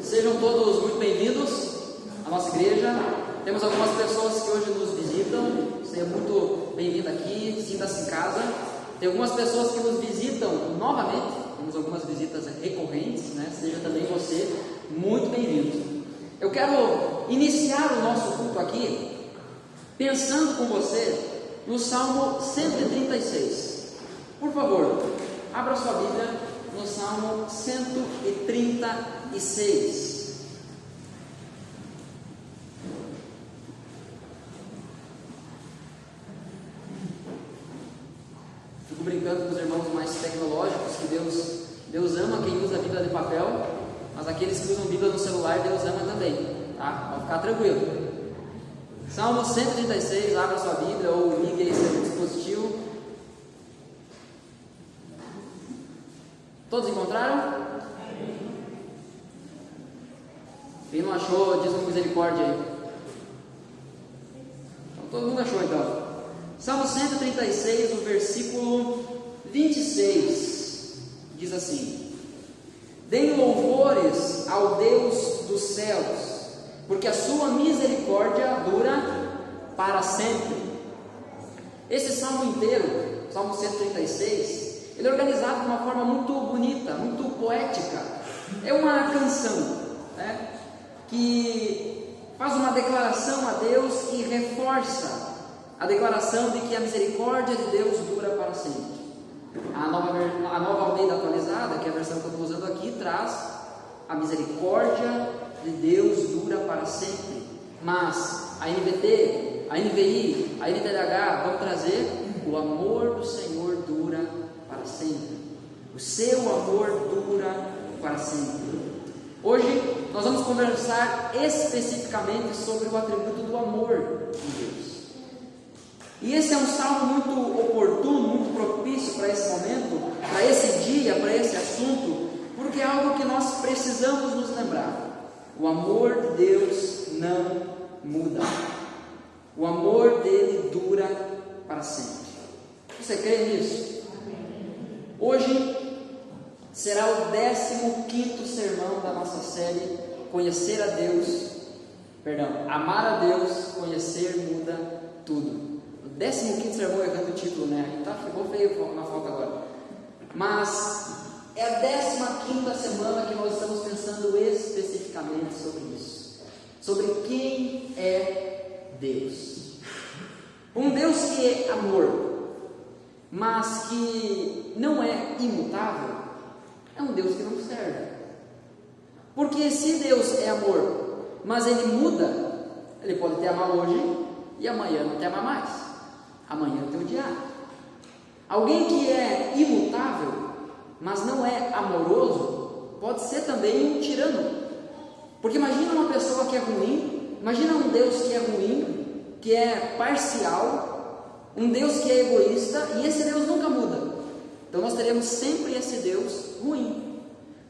Sejam todos muito bem-vindos à nossa igreja. Temos algumas pessoas que hoje nos visitam. Seja muito bem-vindo aqui, sinta-se em casa. Tem algumas pessoas que nos visitam novamente. Temos algumas visitas recorrentes, né? Seja também você muito bem-vindo. Eu quero iniciar o nosso culto aqui pensando com você no Salmo 136. Por favor, abra sua Bíblia no Salmo 136. Fico brincando com os irmãos mais tecnológicos que Deus ama quem usa a Bíblia de papel, mas aqueles que usam a Bíblia no celular, Deus ama também, tá? Pode ficar tranquilo. Salmo 136, abra sua Bíblia ou ligue aí seu dispositivo. Todos encontraram? Quem não achou, diz uma misericórdia aí. Então, todo mundo achou então. Salmo 136, o versículo 26, diz assim: Deem louvores ao Deus dos céus, porque a sua misericórdia dura para sempre. Esse salmo inteiro, Salmo 136, ele é organizado de uma forma muito bonita, muito poética. É uma canção, né, que faz uma declaração a Deus e reforça a declaração de que a misericórdia de Deus dura para sempre. A nova Almeida atualizada, que é a versão que eu estou usando aqui, traz a misericórdia de Deus dura para sempre. Mas a NVT, a NVI, a NTLH vão trazer o amor do Senhor dura para sempre. O seu amor dura para sempre. Hoje nós vamos conversar especificamente sobre o atributo do amor de Deus. E esse é um salmo muito oportuno, muito propício para esse momento, para esse dia, para esse assunto, porque é algo que nós precisamos nos lembrar. O amor de Deus não muda. O amor dele dura para sempre. Você crê nisso? Hoje será o 15º sermão da nossa série Amar a Deus, conhecer muda tudo. O 15º sermão, errando o título, né? Tá, ficou feio na foto agora. Mas é a 15ª semana que nós estamos pensando especificamente sobre isso. Sobre quem é Deus. Um Deus que é amor, mas que não é imutável, é um Deus que não serve. Porque se Deus é amor, mas ele muda, ele pode te amar hoje e amanhã não te amar mais, amanhã te odiar. Alguém que é imutável, mas não é amoroso, pode ser também um tirano. Porque imagina uma pessoa que é ruim, imagina um Deus que é ruim, que é parcial, um Deus que é egoísta, e esse Deus nunca muda. Então nós teremos sempre esse Deus ruim.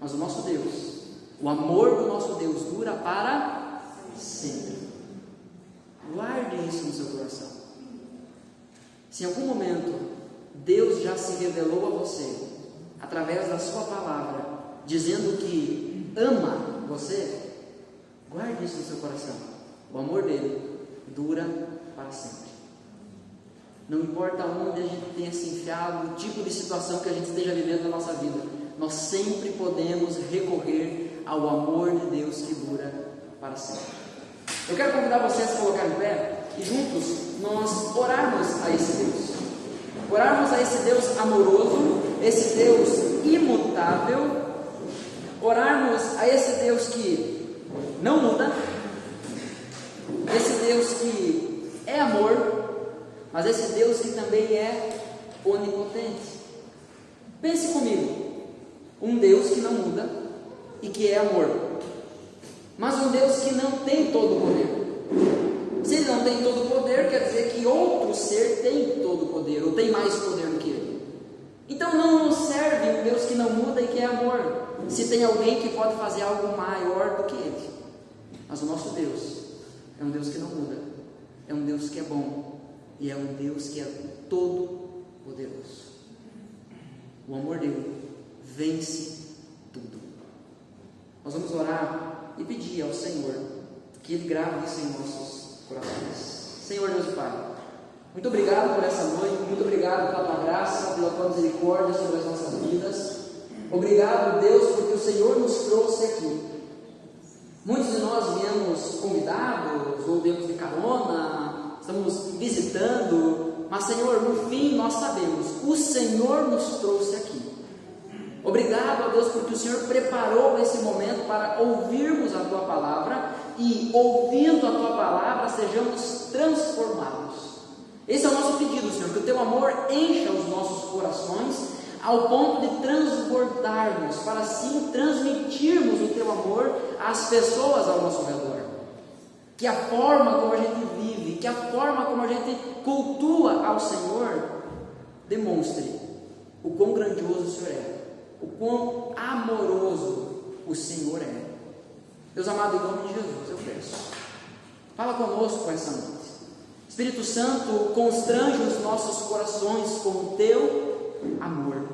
Mas o nosso Deus, o amor do nosso Deus dura para sempre. Guarde isso no seu coração. Se em algum momento Deus já se revelou a você através da sua palavra, dizendo que ama você, guarde isso no seu coração. O amor dele dura para sempre. Não importa onde a gente tenha se enfiado, o tipo de situação que a gente esteja vivendo na nossa vida, nós sempre podemos recorrer ao amor de Deus que dura para sempre. Eu quero convidar você a se colocar em pé e juntos nós orarmos a esse Deus. Orarmos a esse Deus amoroso, esse Deus imutável. Orarmos a esse Deus que não muda, esse Deus que é amor, mas esse Deus que também é onipotente. Pense comigo, um Deus que não muda e que é amor, mas um Deus que não tem todo o poder. Se ele não tem todo o poder, quer dizer que outro ser tem todo o poder, ou tem mais poder do que ele. Então não nos serve um Deus que não muda e que é amor, se tem alguém que pode fazer algo maior do que ele. Mas o nosso Deus é um Deus que não muda, é um Deus que é bom, e é um Deus que é todo poderoso. O amor dele vence tudo. Nós vamos orar e pedir ao Senhor que Ele grave isso em nossos corações. Senhor Deus e Pai, muito obrigado por essa noite, muito obrigado pela Tua graça, pela Tua misericórdia sobre as nossas vidas. Obrigado, Deus, porque o Senhor nos trouxe aqui. Muitos de nós viemos convidados, ou viemos de carona, estamos visitando, mas, Senhor, no fim nós sabemos, o Senhor nos trouxe aqui. Obrigado a Deus porque o Senhor preparou esse momento para ouvirmos a Tua Palavra e, ouvindo a Tua Palavra, sejamos transformados. Esse é o nosso pedido, Senhor, que o Teu amor encha os nossos corações ao ponto de transbordarmos, para assim transmitirmos o Teu amor às pessoas ao nosso redor. Que a forma como a gente vive, que a forma como a gente cultua ao Senhor, demonstre o quão grandioso o Senhor é, o quão amoroso o Senhor é. Deus amado, em nome de Jesus, eu peço, fala conosco essa noite. Espírito Santo, constrange os nossos corações com o Teu amor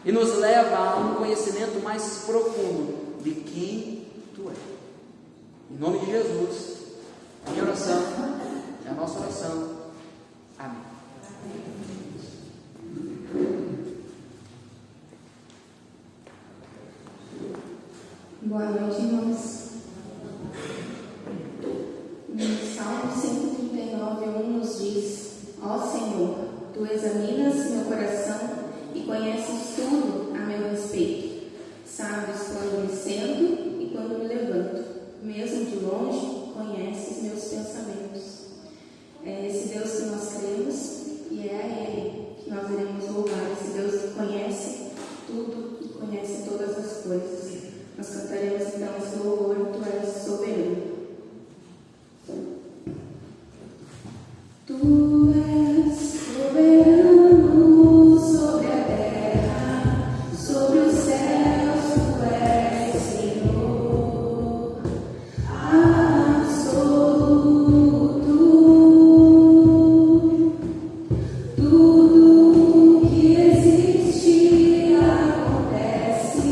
e nos leva a um conhecimento mais profundo de quem Tu é. Em nome de Jesus, a minha oração, é a nossa oração. Amém. Boa noite, irmãos. No Salmo 139:1 nos diz: Ó Senhor, Tu examinas meu coração e conheces tudo a meu respeito. Sabes quando me sento e quando me levanto. Mesmo de longe, conheces meus pensamentos. É esse Deus que nós cremos e é a Ele que nós iremos louvar. Esse Deus que conhece tudo e conhece todas as coisas. Nós cantaremos então esse louvor: Tu és soberano. Tu és soberano sobre a terra, sobre os céus, Tu és Senhor, absoluto. Tudo que existe acontece,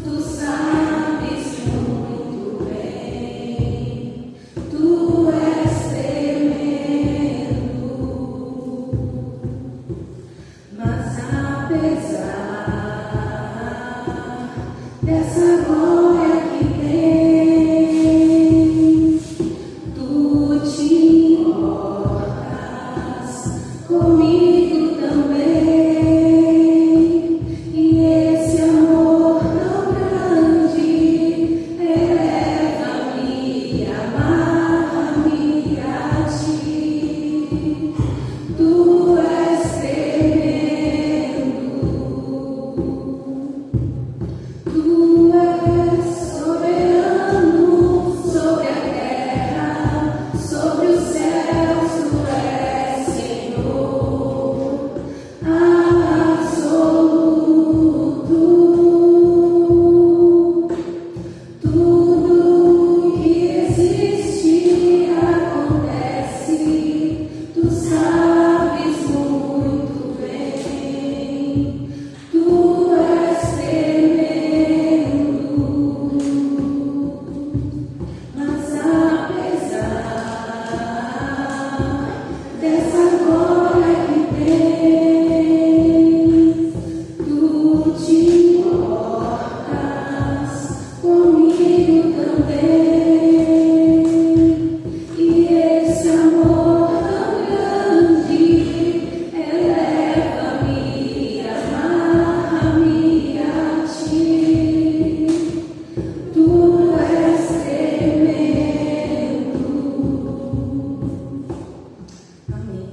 Tu sabes muito bem. Tu és tremendo, mas apesar dessa glória que tens, Tu te importas comigo também. E esse amor tão grande eleva-me, amarra-me a Ti. Tu és tremendo, Tu és soberano sobre a terra, sobre os céus, Tu és Senhor, absoluto. Tudo que existe acontece, Tu sabes muito bem. Tu és tremendo, mas apesar dessa glória que tens, Tu te importas comigo também. E esse amor tão grande eleva-me, amarra-me a Ti. Tu és tremendo. Amém.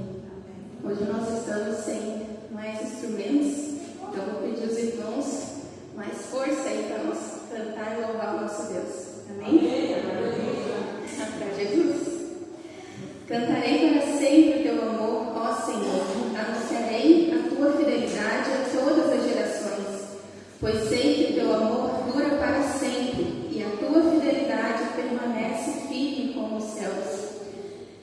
Hoje nós estamos sem mais instrumentos, então vou pedir aos irmãos mais força aí para nós cantar e louvar o nosso Deus. Amém? Para Jesus. Cantarei para sempre o Teu amor, ó Senhor. Anunciarei a Tua fidelidade a todas as gerações, pois sei que o Teu amor dura para sempre e a Tua fidelidade permanece firme como os céus.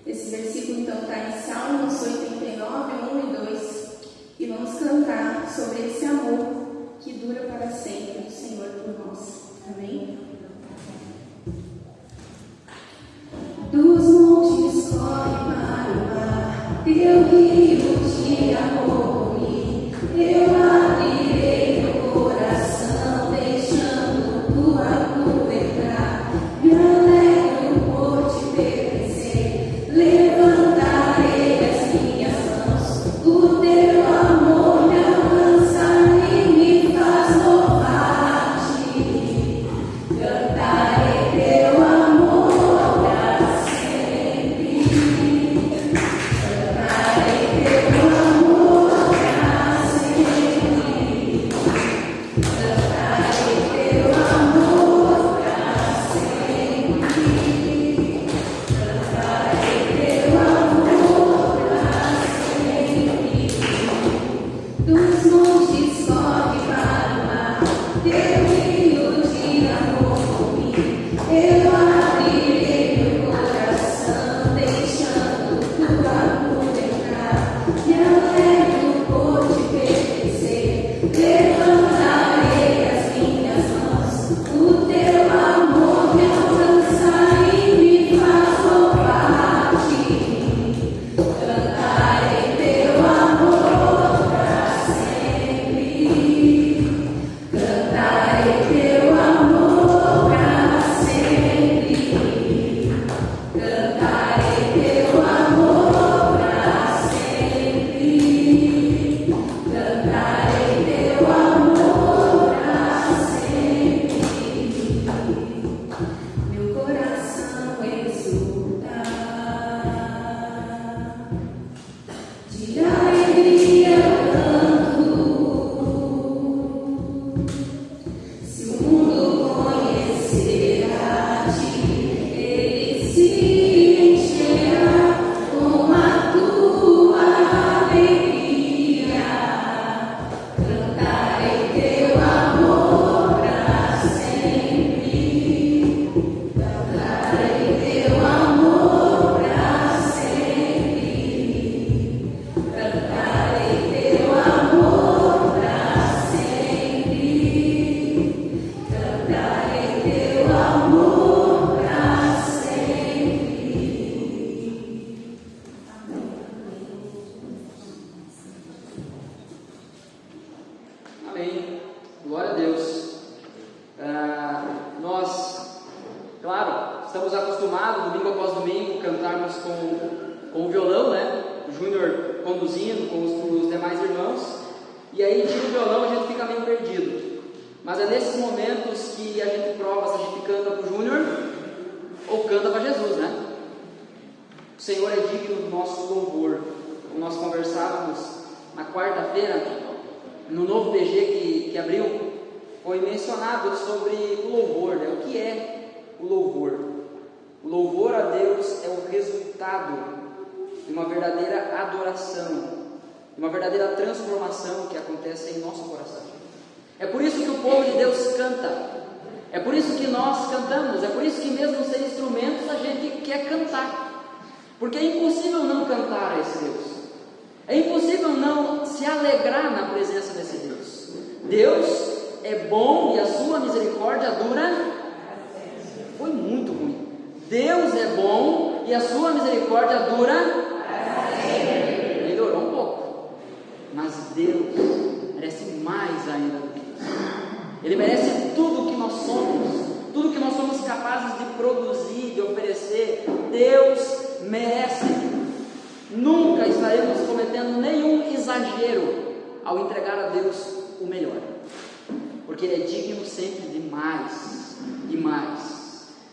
Esse versículo então está em Salmos 89:1 e 2, e vamos cantar sobre esse amor que dura para sempre do Senhor por nós. Amém? com o violão, né? O Júnior conduzindo com os demais irmãos. E aí tira o violão, a gente fica meio perdido. Mas é nesses momentos que a gente prova se a gente canta para o Júnior ou canta para Jesus, né? O Senhor é digno do nosso louvor. Como nós conversávamos na quarta-feira, no novo PG que abriu, foi mencionado sobre o louvor, né? O que é o louvor? O louvor a Deus é o resultado de uma verdadeira adoração, de uma verdadeira transformação que acontece em nosso coração. É por isso que o povo de Deus canta, é por isso que nós cantamos, é por isso que mesmo sem instrumentos a gente quer cantar, porque é impossível não cantar a esse Deus, é impossível não se alegrar na presença desse Deus. Deus é bom e a sua misericórdia dura. Foi muito ruim. Deus é bom e a sua misericórdia dura. Melhorou um pouco, mas Deus merece mais ainda do que isso. Ele merece tudo que nós somos, tudo que nós somos capazes de produzir, de oferecer. Deus merece. Nunca estaremos cometendo nenhum exagero ao entregar a Deus o melhor, porque Ele é digno sempre de mais e mais.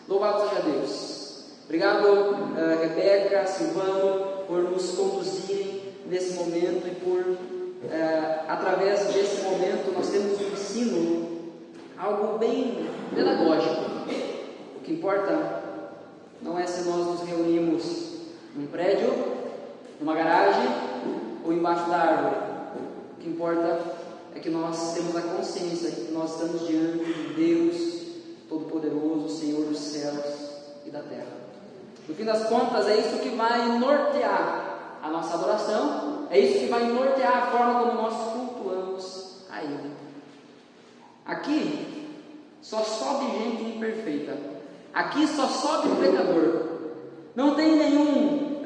Louvado seja Deus. Obrigado, Rebeca, Silvano, por nos conduzirem nesse momento e por, através desse momento, nós temos um ensino, algo bem pedagógico. O que importa não é se nós nos reunimos num prédio, numa garagem ou embaixo da árvore. O que importa é que nós temos a consciência que nós estamos diante de Deus Todo-Poderoso, Senhor dos céus e da terra. No fim das contas, é isso que vai nortear a nossa adoração, é isso que vai nortear a forma como nós cultuamos a Ele. Aqui só sobe gente imperfeita, aqui só sobe pecador, não tem nenhum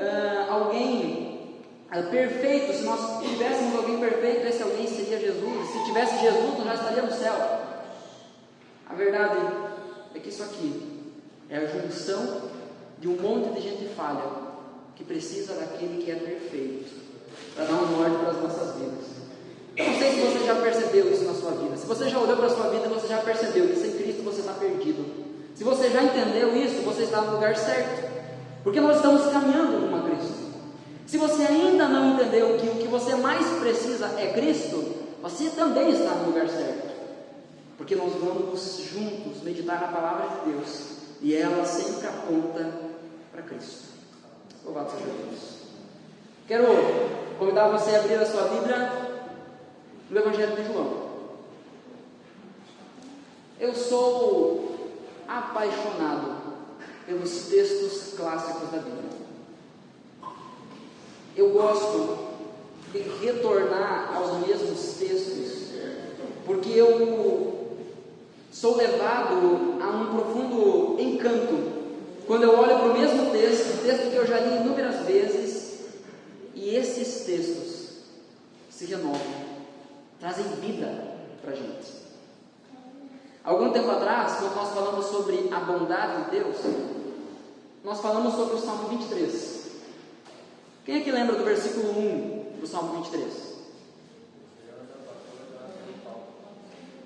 alguém perfeito. Se nós tivéssemos alguém perfeito, esse alguém seria Jesus. Se tivesse Jesus, nós já estaríamos no céu. A verdade é que isso aqui é a junção de um monte de gente falha que precisa daquele que é perfeito para dar um norte para as nossas vidas. Eu não sei se você já percebeu isso na sua vida. Se você já olhou para a sua vida, você já percebeu que sem Cristo você está perdido. Se você já entendeu isso, você está no lugar certo, porque nós estamos caminhando rumo a Cristo. Se você ainda não entendeu que o que você mais precisa é Cristo, você também está no lugar certo, porque nós vamos juntos meditar na palavra de Deus e ela sempre aponta para Cristo. Louvado seja Deus. Quero convidar você a abrir a sua Bíblia no Evangelho de João. Eu sou apaixonado pelos textos clássicos da Bíblia. Eu gosto de retornar aos mesmos textos porque eu sou levado a um profundo encanto quando eu olho para o mesmo texto, texto que eu já li inúmeras vezes, e esses textos se renovam, trazem vida para a gente. Algum tempo atrás, quando nós falamos sobre a bondade de Deus, nós falamos sobre o Salmo 23. Quem é que lembra do versículo 1 do Salmo 23?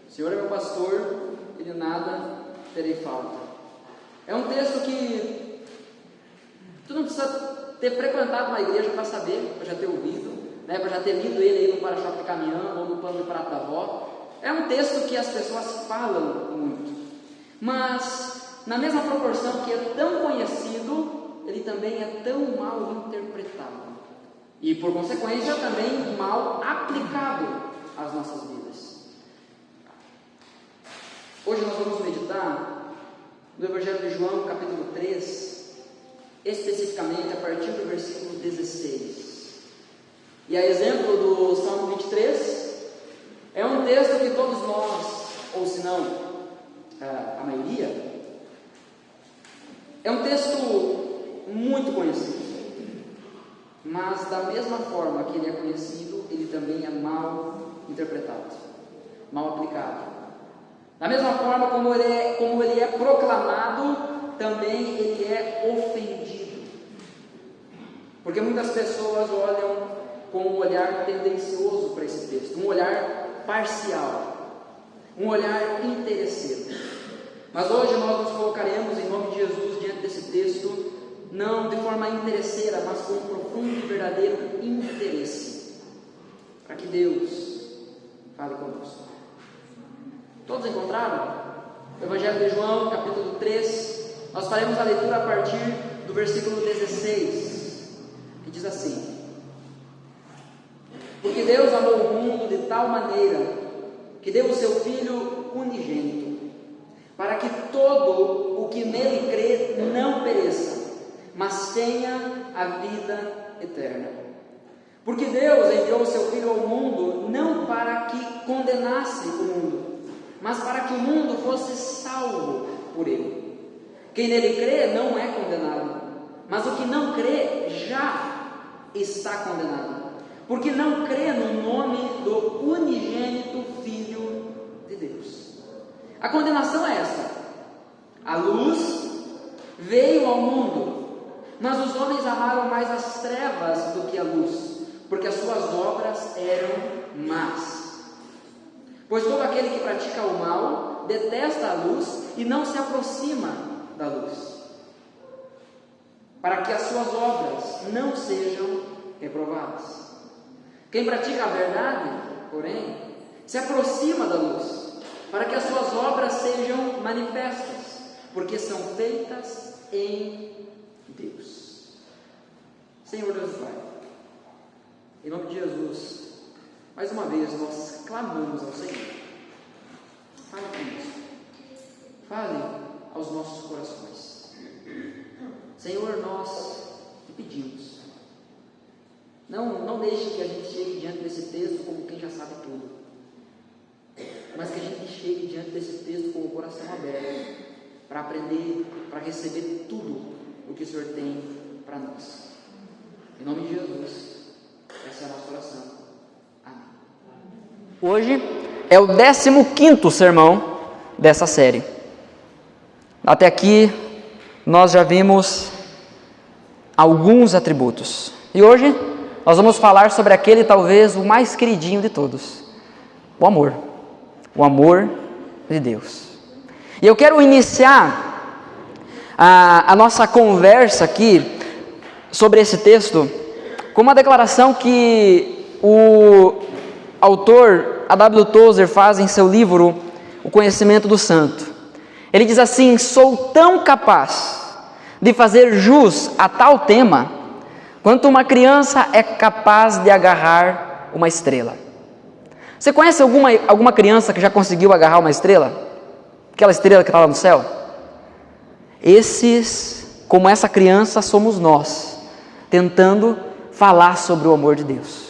O Senhor é meu pastor, e de nada terei falta. É um texto que tu não precisa ter frequentado uma igreja para saber, para já ter ouvido, né, para já ter lido ele aí no para-choque de caminhão ou no pano de prato da avó. É um texto que as pessoas falam muito, mas na mesma proporção que é tão conhecido, ele também é tão mal interpretado e, por consequência, também mal aplicado às nossas vidas. Hoje nós vamos meditar no Evangelho de João, capítulo 3, especificamente a partir do versículo 16. E a exemplo do Salmo 23, é um texto que todos nós, ou se não, a maioria, é um texto muito conhecido, mas da mesma forma que ele é conhecido, ele também é mal interpretado, mal aplicado. Da mesma forma como ele é proclamado, também ele é ofendido. Porque muitas pessoas olham com um olhar tendencioso para esse texto, um olhar parcial, um olhar interesseiro. Mas hoje nós nos colocaremos em nome de Jesus diante desse texto, não de forma interesseira, mas com um profundo e verdadeiro interesse, para que Deus fale conosco. Todos encontraram? O Evangelho de João, capítulo 3, nós faremos a leitura a partir do versículo 16, que diz assim: porque Deus amou o mundo de tal maneira que deu o seu Filho unigênito, para que todo o que nele crê não pereça, mas tenha a vida eterna. Porque Deus enviou o seu Filho ao mundo não para que condenasse o mundo, mas para que o mundo fosse salvo por ele. Quem nele crê não é condenado, mas o que não crê já está condenado, porque não crê no nome do unigênito Filho de Deus. A condenação é esta: a luz veio ao mundo, mas os homens amaram mais as trevas do que a luz, porque as suas obras eram más. Pois todo aquele que pratica o mal detesta a luz e não se aproxima da luz, para que as suas obras não sejam reprovadas. Quem pratica a verdade, porém, se aproxima da luz, para que as suas obras sejam manifestas, porque são feitas em Deus. Senhor Deus e Pai, em nome de Jesus, mais uma vez nós clamamos ao Senhor. Fale conosco, fale aos nossos corações. Senhor, nós te pedimos, não deixe que a gente chegue diante desse texto como quem já sabe tudo, mas que a gente chegue diante desse texto com o coração aberto, para aprender, para receber tudo o que o Senhor tem para nós. Em nome de Jesus, essa é a nossa oração. Amém. Hoje é o 15º sermão dessa série. Até aqui nós já vimos alguns atributos, e hoje nós vamos falar sobre aquele talvez o mais queridinho de todos: o amor de Deus. E eu quero iniciar a nossa conversa aqui sobre esse texto com uma declaração que o autor A.W. Tozer faz em seu livro O Conhecimento do Santo. Ele diz assim: sou tão capaz de fazer jus a tal tema quanto uma criança é capaz de agarrar uma estrela. Você conhece alguma criança que já conseguiu agarrar uma estrela? Aquela estrela que está lá no céu? Esses, como essa criança, somos nós, tentando falar sobre o amor de Deus.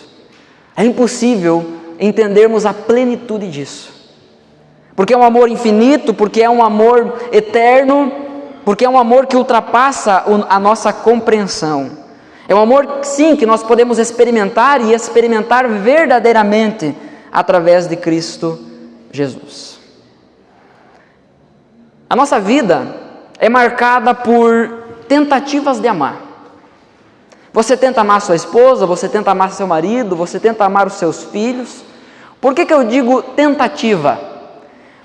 É impossível entendermos a plenitude disso, porque é um amor infinito, porque é um amor eterno, porque é um amor que ultrapassa a nossa compreensão. É um amor, sim, que nós podemos experimentar e experimentar verdadeiramente através de Cristo Jesus. A nossa vida é marcada por tentativas de amar. Você tenta amar sua esposa, você tenta amar seu marido, você tenta amar os seus filhos. Por que eu digo tentativa?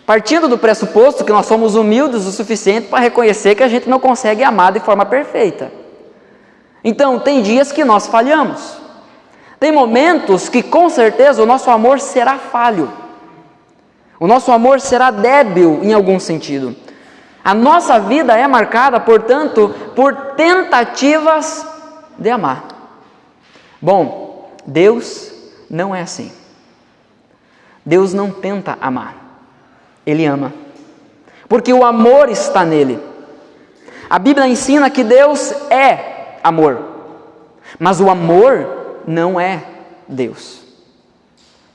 Partindo do pressuposto que nós somos humildes o suficiente para reconhecer que a gente não consegue amar de forma perfeita. Então, tem dias que nós falhamos. Tem momentos que com certeza o nosso amor será falho. O nosso amor será débil em algum sentido. A nossa vida é marcada, portanto, por tentativas de amar. Bom, Deus não é assim. Deus não tenta amar. Ele ama. Porque o amor está nele. A Bíblia ensina que Deus é amor. Mas o amor não é Deus.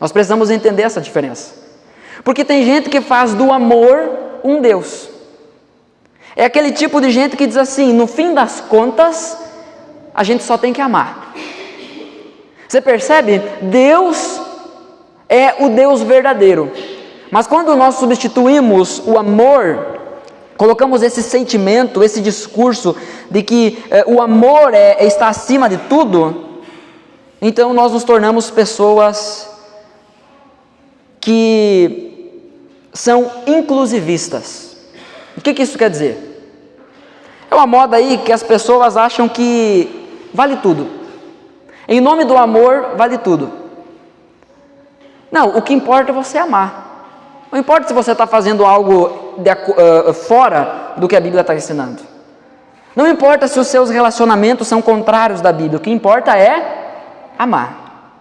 Nós precisamos entender essa diferença. Porque tem gente que faz do amor um Deus. É aquele tipo de gente que diz assim: no fim das contas, a gente só tem que amar. Você percebe? Deus é o Deus verdadeiro. Mas quando nós substituímos o amor, colocamos esse sentimento, esse discurso de que o amor está acima de tudo, então nós nos tornamos pessoas que são inclusivistas. O que isso quer dizer? É uma moda aí que as pessoas acham que vale tudo. Em nome do amor, vale tudo. Não, o que importa é você amar. Não importa se você está fazendo algo fora do que a Bíblia está ensinando. Não importa se os seus relacionamentos são contrários da Bíblia. O que importa é amar.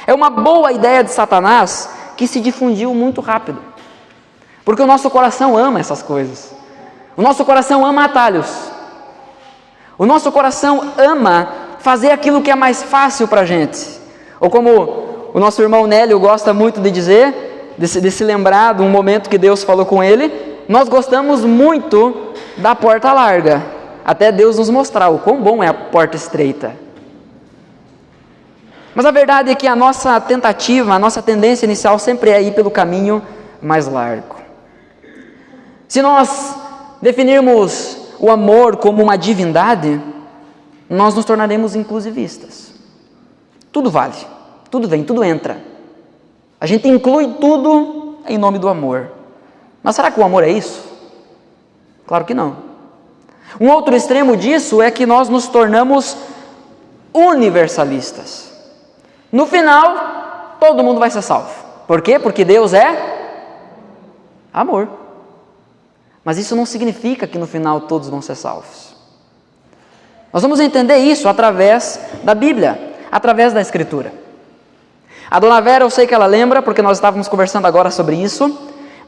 É uma boa ideia de Satanás que se difundiu muito rápido. Porque o nosso coração ama essas coisas. O nosso coração ama atalhos. O nosso coração ama fazer aquilo que é mais fácil para a gente. Ou como o nosso irmão Nélio gosta muito de dizer, de se lembrar de um momento que Deus falou com ele, nós gostamos muito da porta larga, até Deus nos mostrar o quão bom é a porta estreita. Mas a verdade é que a nossa tentativa, a nossa tendência inicial sempre é ir pelo caminho mais largo. Se nós definirmos o amor como uma divindade, nós nos tornaremos inclusivistas. Tudo vale, tudo vem, tudo entra. A gente inclui tudo em nome do amor. Mas será que o amor é isso? Claro que não. Um outro extremo disso é que nós nos tornamos universalistas. No final, todo mundo vai ser salvo. Por quê? Porque Deus é amor. Mas isso não significa que no final todos vão ser salvos. Nós vamos entender isso através da Bíblia, através da Escritura. A dona Vera, eu sei que ela lembra, porque nós estávamos conversando agora sobre isso,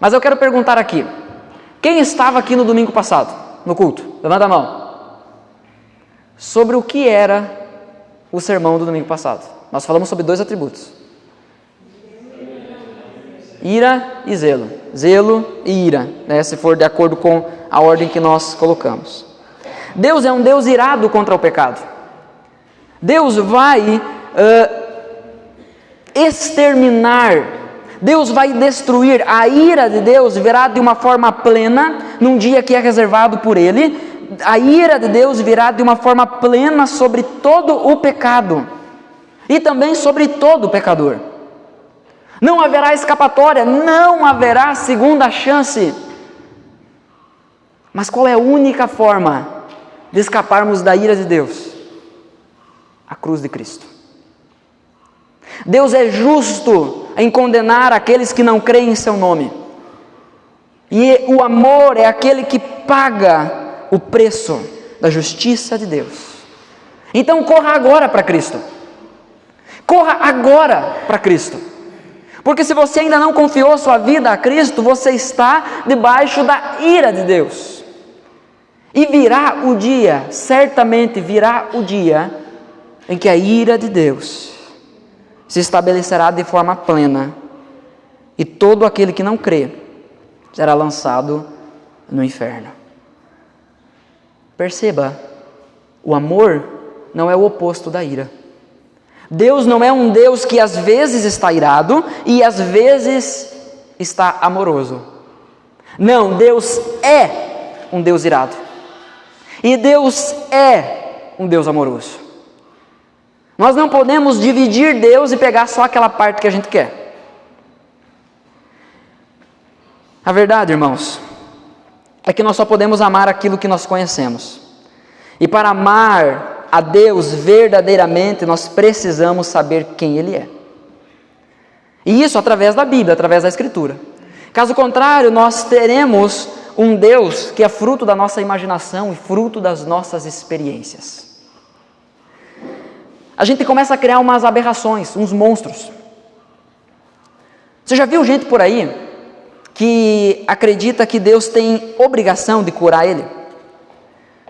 mas eu quero perguntar aqui: quem estava aqui no domingo passado, no culto? Levanta a mão. Sobre o que era o sermão do domingo passado? Nós falamos sobre 2 atributos: ira e zelo. Zelo e ira, né, se for de acordo com a ordem que nós colocamos. Deus é um Deus irado contra o pecado. Deus vai exterminar, Deus vai destruir. A ira de Deus virá de uma forma plena num dia que é reservado por Ele. A ira de Deus virá de uma forma plena sobre todo o pecado e também sobre todo pecador. Não haverá escapatória, não haverá segunda chance. Mas qual é a única forma de escaparmos da ira de Deus? A cruz de Cristo. Deus é justo em condenar aqueles que não creem em seu nome. E o amor é aquele que paga o preço da justiça de Deus. Então corra agora para Cristo. Corra agora para Cristo. Porque se você ainda não confiou sua vida a Cristo, você está debaixo da ira de Deus. E virá o dia, certamente virá o dia, em que a ira de Deus se estabelecerá de forma plena. E todo aquele que não crê será lançado no inferno. Perceba, o amor não é o oposto da ira. Deus não é um Deus que às vezes está irado e às vezes está amoroso. Não, Deus é um Deus irado. E Deus é um Deus amoroso. Nós não podemos dividir Deus e pegar só aquela parte que a gente quer. A verdade, irmãos, é que nós só podemos amar aquilo que nós conhecemos. E para amar a Deus verdadeiramente, nós precisamos saber quem Ele é. E isso através da Bíblia, através da Escritura. Caso contrário, nós teremos um Deus que é fruto da nossa imaginação e fruto das nossas experiências. A gente começa a criar umas aberrações, uns monstros. Você já viu gente por aí que acredita que Deus tem obrigação de curar ele?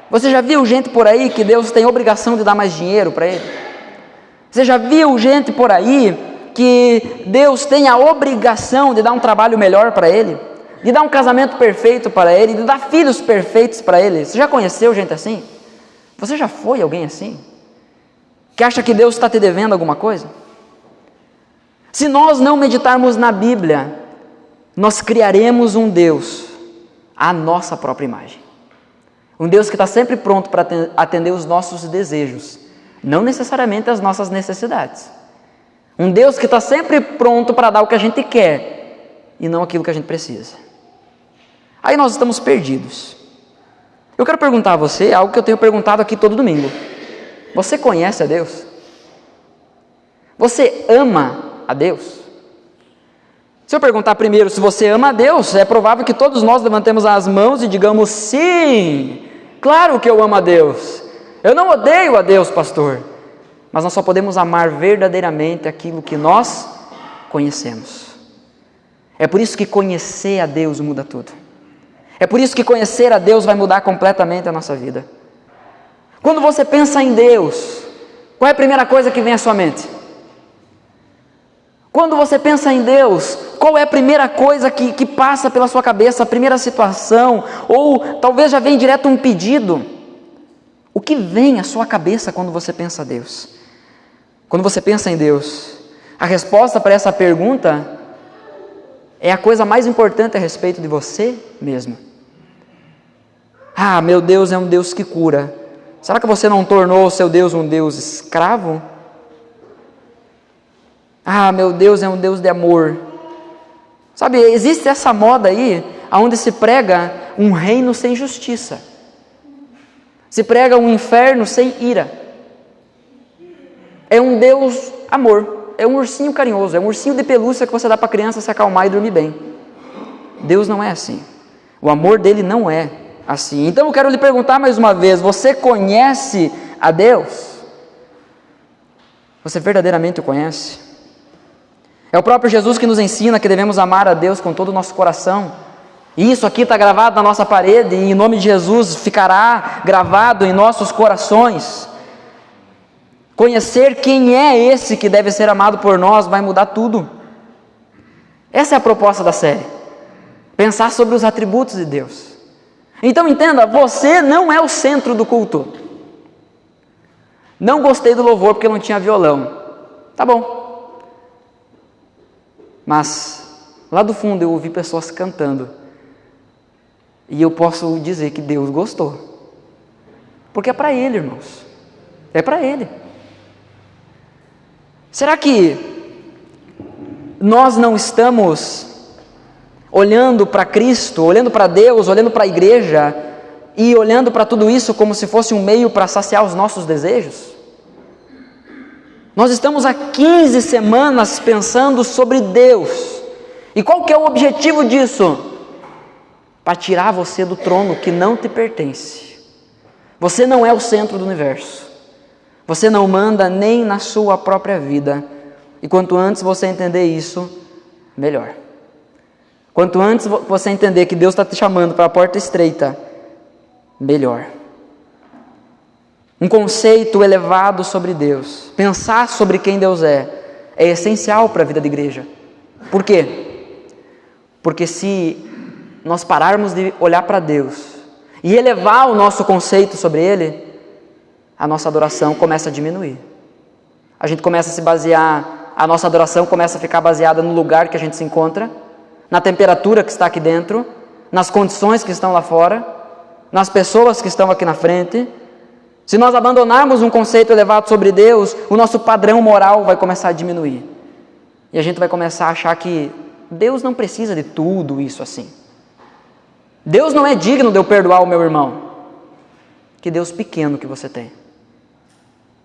Você já viu gente por aí que Deus tem obrigação de dar mais dinheiro para ele? Você já viu gente por aí que Deus tem a obrigação de dar um trabalho melhor para ele? De dar um casamento perfeito para ele? De dar filhos perfeitos para ele? Você já conheceu gente assim? Você já foi alguém assim? Que acha que Deus está te devendo alguma coisa? Se nós não meditarmos na Bíblia, nós criaremos um Deus à nossa própria imagem. Um Deus que está sempre pronto para atender os nossos desejos, não necessariamente as nossas necessidades. Um Deus que está sempre pronto para dar o que a gente quer e não aquilo que a gente precisa. Aí nós estamos perdidos. Eu quero perguntar a você algo que eu tenho perguntado aqui todo domingo. Você conhece a Deus? Você ama a Deus? Se eu perguntar primeiro se você ama a Deus, é provável que todos nós levantemos as mãos e digamos sim, claro que eu amo a Deus. Eu não odeio a Deus, pastor. Mas nós só podemos amar verdadeiramente aquilo que nós conhecemos. É por isso que conhecer a Deus muda tudo. É por isso que conhecer a Deus vai mudar completamente a nossa vida. Quando você pensa em Deus, qual é a primeira coisa que vem à sua mente? Quando você pensa em Deus, qual é a primeira coisa que passa pela sua cabeça, a primeira situação? Ou talvez já vem direto um pedido. O que vem à sua cabeça quando você pensa em Deus? Quando você pensa em Deus, a resposta para essa pergunta é a coisa mais importante a respeito de você mesmo. Ah, meu Deus é um Deus que cura. Será que você não tornou o seu Deus um Deus escravo? Ah, meu Deus é um Deus de amor. Sabe, existe essa moda aí, onde se prega um reino sem justiça. Se prega um inferno sem ira. É um Deus amor, é um ursinho carinhoso, é um ursinho de pelúcia que você dá para a criança se acalmar e dormir bem. Deus não é assim. O amor dele não é assim. Então eu quero lhe perguntar mais uma vez, você conhece a Deus? Você verdadeiramente o conhece? É o próprio Jesus que nos ensina que devemos amar a Deus com todo o nosso coração. E isso aqui está gravado na nossa parede e em nome de Jesus ficará gravado em nossos corações. Conhecer quem é esse que deve ser amado por nós vai mudar tudo. Essa é a proposta da série. Pensar sobre os atributos de Deus. Então entenda, você não é o centro do culto. Não gostei do louvor porque não tinha violão. Tá bom. Mas lá do fundo eu ouvi pessoas cantando. E eu posso dizer que Deus gostou. Porque é para Ele, irmãos. É para Ele. Será que nós não estamos olhando para Cristo, olhando para Deus, olhando para a igreja e olhando para tudo isso como se fosse um meio para saciar os nossos desejos? Nós estamos há 15 semanas pensando sobre Deus. E qual que é o objetivo disso? Para tirar você do trono que não te pertence. Você não é o centro do universo. Você não manda nem na sua própria vida. E quanto antes você entender isso, melhor. Quanto antes você entender que Deus está te chamando para a porta estreita, melhor. Um conceito elevado sobre Deus, pensar sobre quem Deus é essencial para a vida da igreja. Por quê? Porque se nós pararmos de olhar para Deus e elevar o nosso conceito sobre Ele, a nossa adoração começa a diminuir. A gente começa a se basear, a nossa adoração começa a ficar baseada no lugar que a gente se encontra, na temperatura que está aqui dentro, nas condições que estão lá fora, nas pessoas que estão aqui na frente. Se nós abandonarmos um conceito elevado sobre Deus, o nosso padrão moral vai começar a diminuir. E a gente vai começar a achar que Deus não precisa de tudo isso assim. Deus não é digno de eu perdoar o meu irmão. Que Deus pequeno que você tem.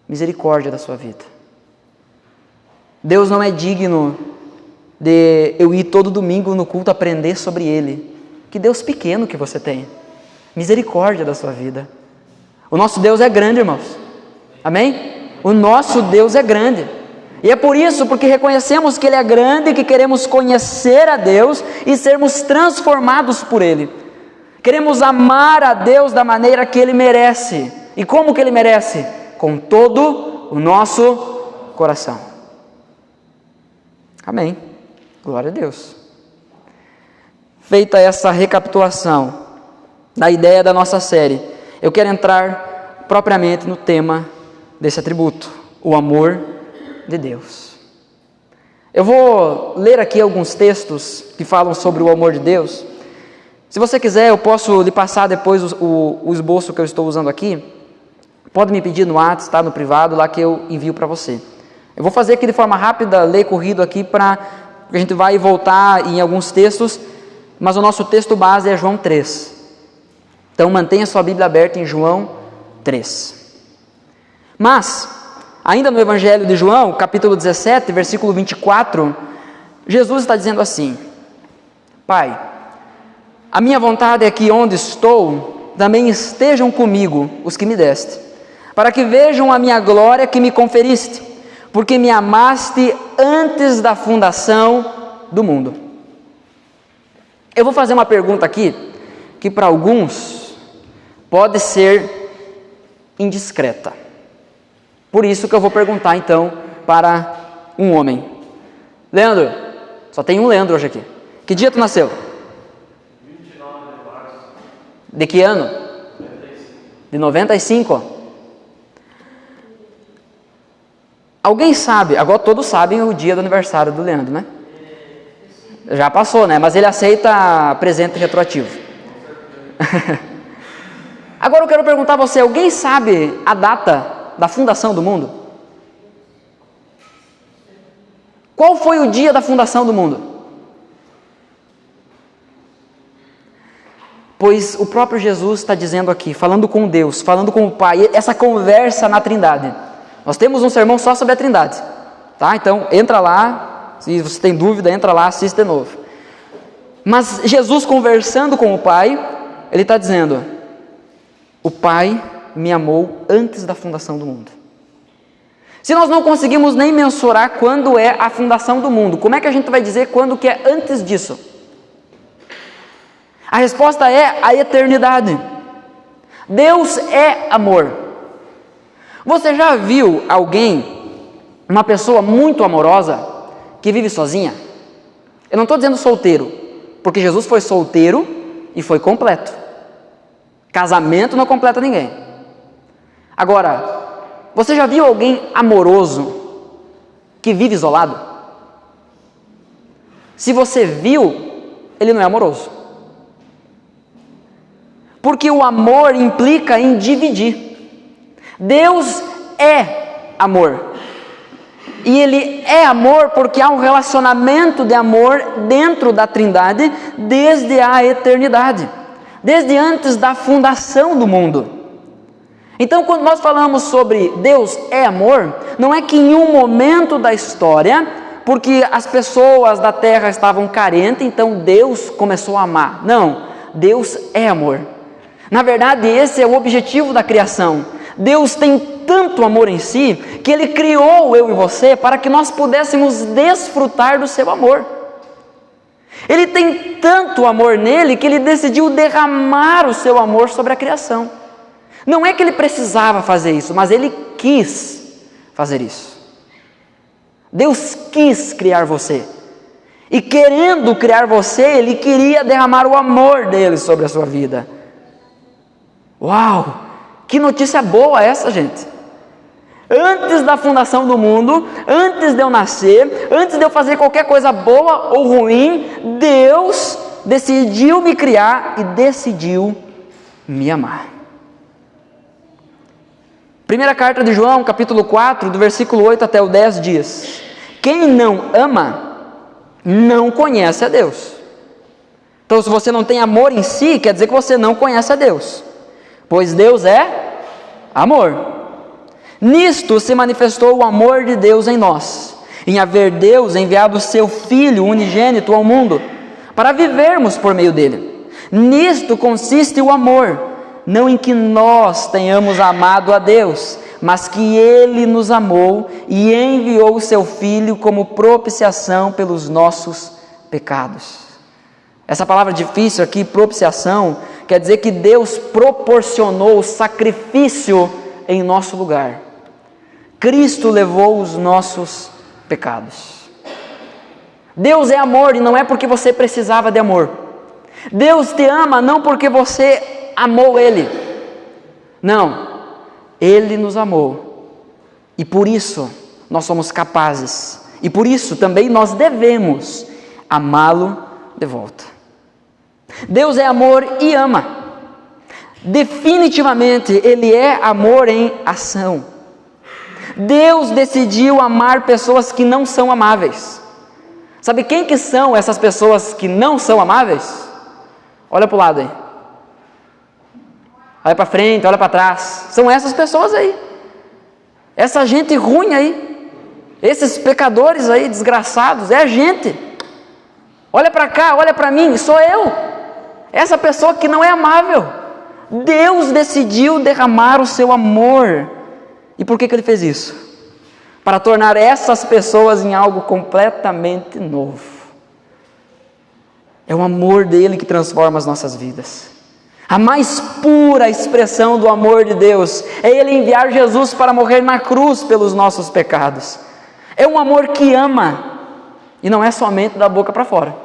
Misericórdia da sua vida. Deus não é digno de eu ir todo domingo no culto aprender sobre Ele. Que Deus pequeno que você tem. Misericórdia da sua vida. O nosso Deus é grande, irmãos. Amém? O nosso Deus é grande. E é por isso, porque reconhecemos que Ele é grande, que queremos conhecer a Deus e sermos transformados por Ele. Queremos amar a Deus da maneira que Ele merece. E como que Ele merece? Com todo o nosso coração. Amém. Glória a Deus. Feita essa recapitulação da ideia da nossa série, eu quero entrar propriamente no tema desse atributo, o amor de Deus. Eu vou ler aqui alguns textos que falam sobre o amor de Deus. Se você quiser, eu posso lhe passar depois o esboço que eu estou usando aqui. Pode me pedir no WhatsApp, tá? No privado, lá que eu envio para você. Eu vou fazer aqui de forma rápida, ler corrido aqui, para a gente vai voltar em alguns textos, mas o nosso texto base é João 3. Então mantenha sua Bíblia aberta em João 3. Mas, ainda no Evangelho de João, capítulo 17, versículo 24, Jesus está dizendo assim: Pai, a minha vontade é que onde estou, também estejam comigo os que me deste, para que vejam a minha glória que me conferiste, porque me amaste antes da fundação do mundo. Eu vou fazer uma pergunta aqui, que para alguns pode ser indiscreta. Por isso que eu vou perguntar então para um homem. Leandro, só tem um Leandro hoje aqui. Que dia tu nasceu? 29 de março. De que ano? 95. De 95, ó. Alguém sabe, agora todos sabem o dia do aniversário do Leandro, né? Já passou, né? Mas ele aceita presente retroativo. Agora eu quero perguntar a você, alguém sabe a data da fundação do mundo? Qual foi o dia da fundação do mundo? Pois o próprio Jesus está dizendo aqui, falando com Deus, falando com o Pai, essa conversa na Trindade. Nós temos um sermão só sobre a Trindade, tá? Então entra lá, se você tem dúvida, entra lá, assiste de novo. Mas Jesus conversando com o Pai, Ele está dizendo: o Pai me amou antes da fundação do mundo. Se nós não conseguimos nem mensurar quando é a fundação do mundo, como é que a gente vai dizer quando que é antes disso? A resposta é a eternidade. Deus é amor. Você já viu alguém, uma pessoa muito amorosa, que vive sozinha? Eu não estou dizendo solteiro, porque Jesus foi solteiro e foi completo. Casamento não completa ninguém. Agora, você já viu alguém amoroso que vive isolado? Se você viu, ele não é amoroso. Porque o amor implica em dividir. Deus é amor. E Ele é amor porque há um relacionamento de amor dentro da Trindade desde a eternidade, desde antes da fundação do mundo. Então, quando nós falamos sobre Deus é amor, não é que em um momento da história, porque as pessoas da terra estavam carentes, então Deus começou a amar. Não, Deus é amor. Na verdade, esse é o objetivo da criação. Deus tem tanto amor em si, que Ele criou eu e você para que nós pudéssemos desfrutar do seu amor. Ele tem tanto amor nele, que Ele decidiu derramar o seu amor sobre a criação. Não é que Ele precisava fazer isso, mas Ele quis fazer isso. Deus quis criar você. E querendo criar você, Ele queria derramar o amor dele sobre a sua vida. Uau! Que notícia boa essa, gente! Antes da fundação do mundo, antes de eu nascer, antes de eu fazer qualquer coisa boa ou ruim, Deus decidiu me criar e decidiu me amar. Primeira carta de João, capítulo 4, do versículo 8 até o 10 diz: quem não ama, não conhece a Deus. Então, se você não tem amor em si, quer dizer que você não conhece a Deus, pois Deus é amor. Nisto se manifestou o amor de Deus em nós, em haver Deus enviado o seu Filho unigênito ao mundo, para vivermos por meio dele. Nisto consiste o amor, não em que nós tenhamos amado a Deus, mas que Ele nos amou e enviou o seu Filho como propiciação pelos nossos pecados. Essa palavra difícil aqui, propiciação, quer dizer que Deus proporcionou o sacrifício em nosso lugar. Cristo levou os nossos pecados. Deus é amor e não é porque você precisava de amor. Deus te ama não porque você amou Ele. Não, Ele nos amou. E por isso nós somos capazes. E por isso também nós devemos amá-lo de volta. Deus é amor e ama. Definitivamente Ele é amor em ação. Deus decidiu amar pessoas que não são amáveis. Sabe quem que são essas pessoas que não são amáveis? Olha para o lado aí. Olha para frente, olha para trás. São essas pessoas aí. Essa gente ruim aí. Esses pecadores aí, desgraçados. É a gente. Olha para cá, olha para mim. Sou eu. Essa pessoa que não é amável. Deus decidiu derramar o seu amor. E por que Ele fez isso? Para tornar essas pessoas em algo completamente novo. É o amor dele que transforma as nossas vidas. A mais pura expressão do amor de Deus é Ele enviar Jesus para morrer na cruz pelos nossos pecados. É um amor que ama, e não é somente da boca para fora.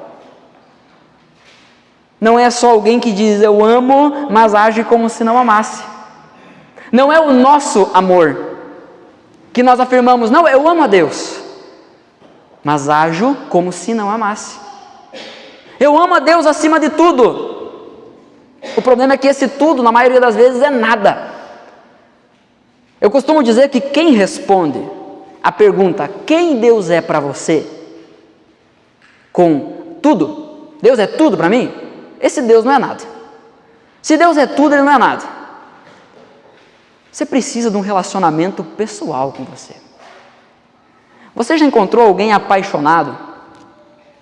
Não é só alguém que diz eu amo, mas age como se não amasse. Não é o nosso amor que nós afirmamos, não, eu amo a Deus, mas ajo como se não amasse. Eu amo a Deus acima de tudo. O problema é que esse tudo, na maioria das vezes, é nada. Eu costumo dizer que quem responde a pergunta, quem Deus é para você, com tudo, Deus é tudo para mim, esse Deus não é nada. Se Deus é tudo, Ele não é nada. Você precisa de um relacionamento pessoal com você. Você já encontrou alguém apaixonado?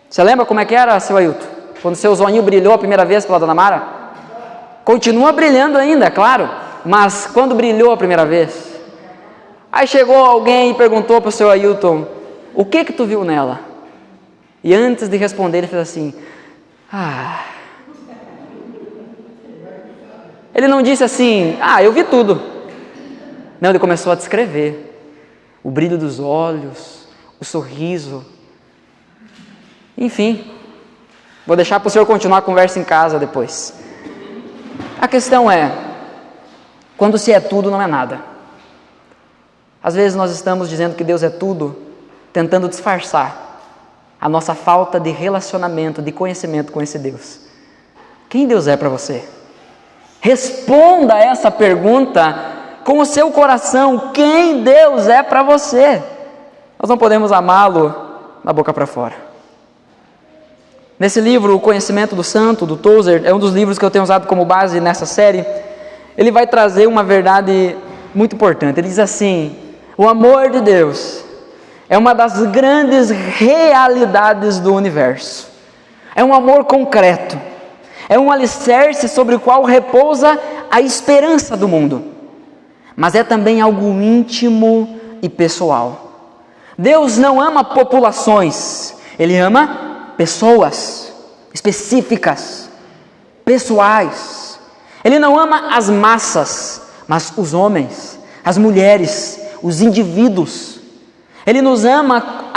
Você lembra como é que era, seu Ailton? Quando seu zoinho brilhou a primeira vez pela Dona Mara? Continua brilhando ainda, é claro. Mas quando brilhou a primeira vez? Aí chegou alguém e perguntou para o seu Ailton, o que tu viu nela? E antes de responder, ele fez assim, Ele não disse assim, eu vi tudo. Não, ele começou a descrever o brilho dos olhos, o sorriso. Enfim, vou deixar para o senhor continuar a conversa em casa depois. A questão é, quando se é tudo, não é nada. Às vezes nós estamos dizendo que Deus é tudo, tentando disfarçar a nossa falta de relacionamento, de conhecimento com esse Deus. Quem Deus é para você? Responda a essa pergunta com o seu coração, quem Deus é para você? Nós não podemos amá-lo da boca para fora. Nesse livro, O Conhecimento do Santo, do Tozer, é um dos livros que eu tenho usado como base nessa série, ele vai trazer uma verdade muito importante. Ele diz assim, o amor de Deus é uma das grandes realidades do universo. É um amor concreto, é um alicerce sobre o qual repousa a esperança do mundo. Mas é também algo íntimo e pessoal. Deus não ama populações, Ele ama pessoas específicas, pessoais. Ele não ama as massas, mas os homens, as mulheres, os indivíduos. Ele nos ama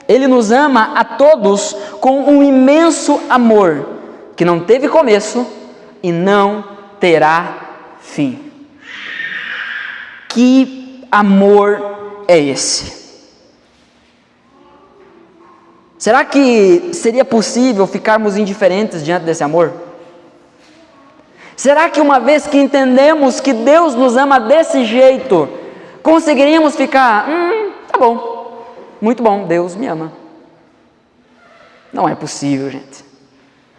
Ele nos ama a todos com um imenso amor, que não teve começo e não terá fim. Que amor é esse? Será que seria possível ficarmos indiferentes diante desse amor? Será que uma vez que entendemos que Deus nos ama desse jeito, conseguiríamos ficar, tá bom, muito bom, Deus me ama? Não é possível, gente.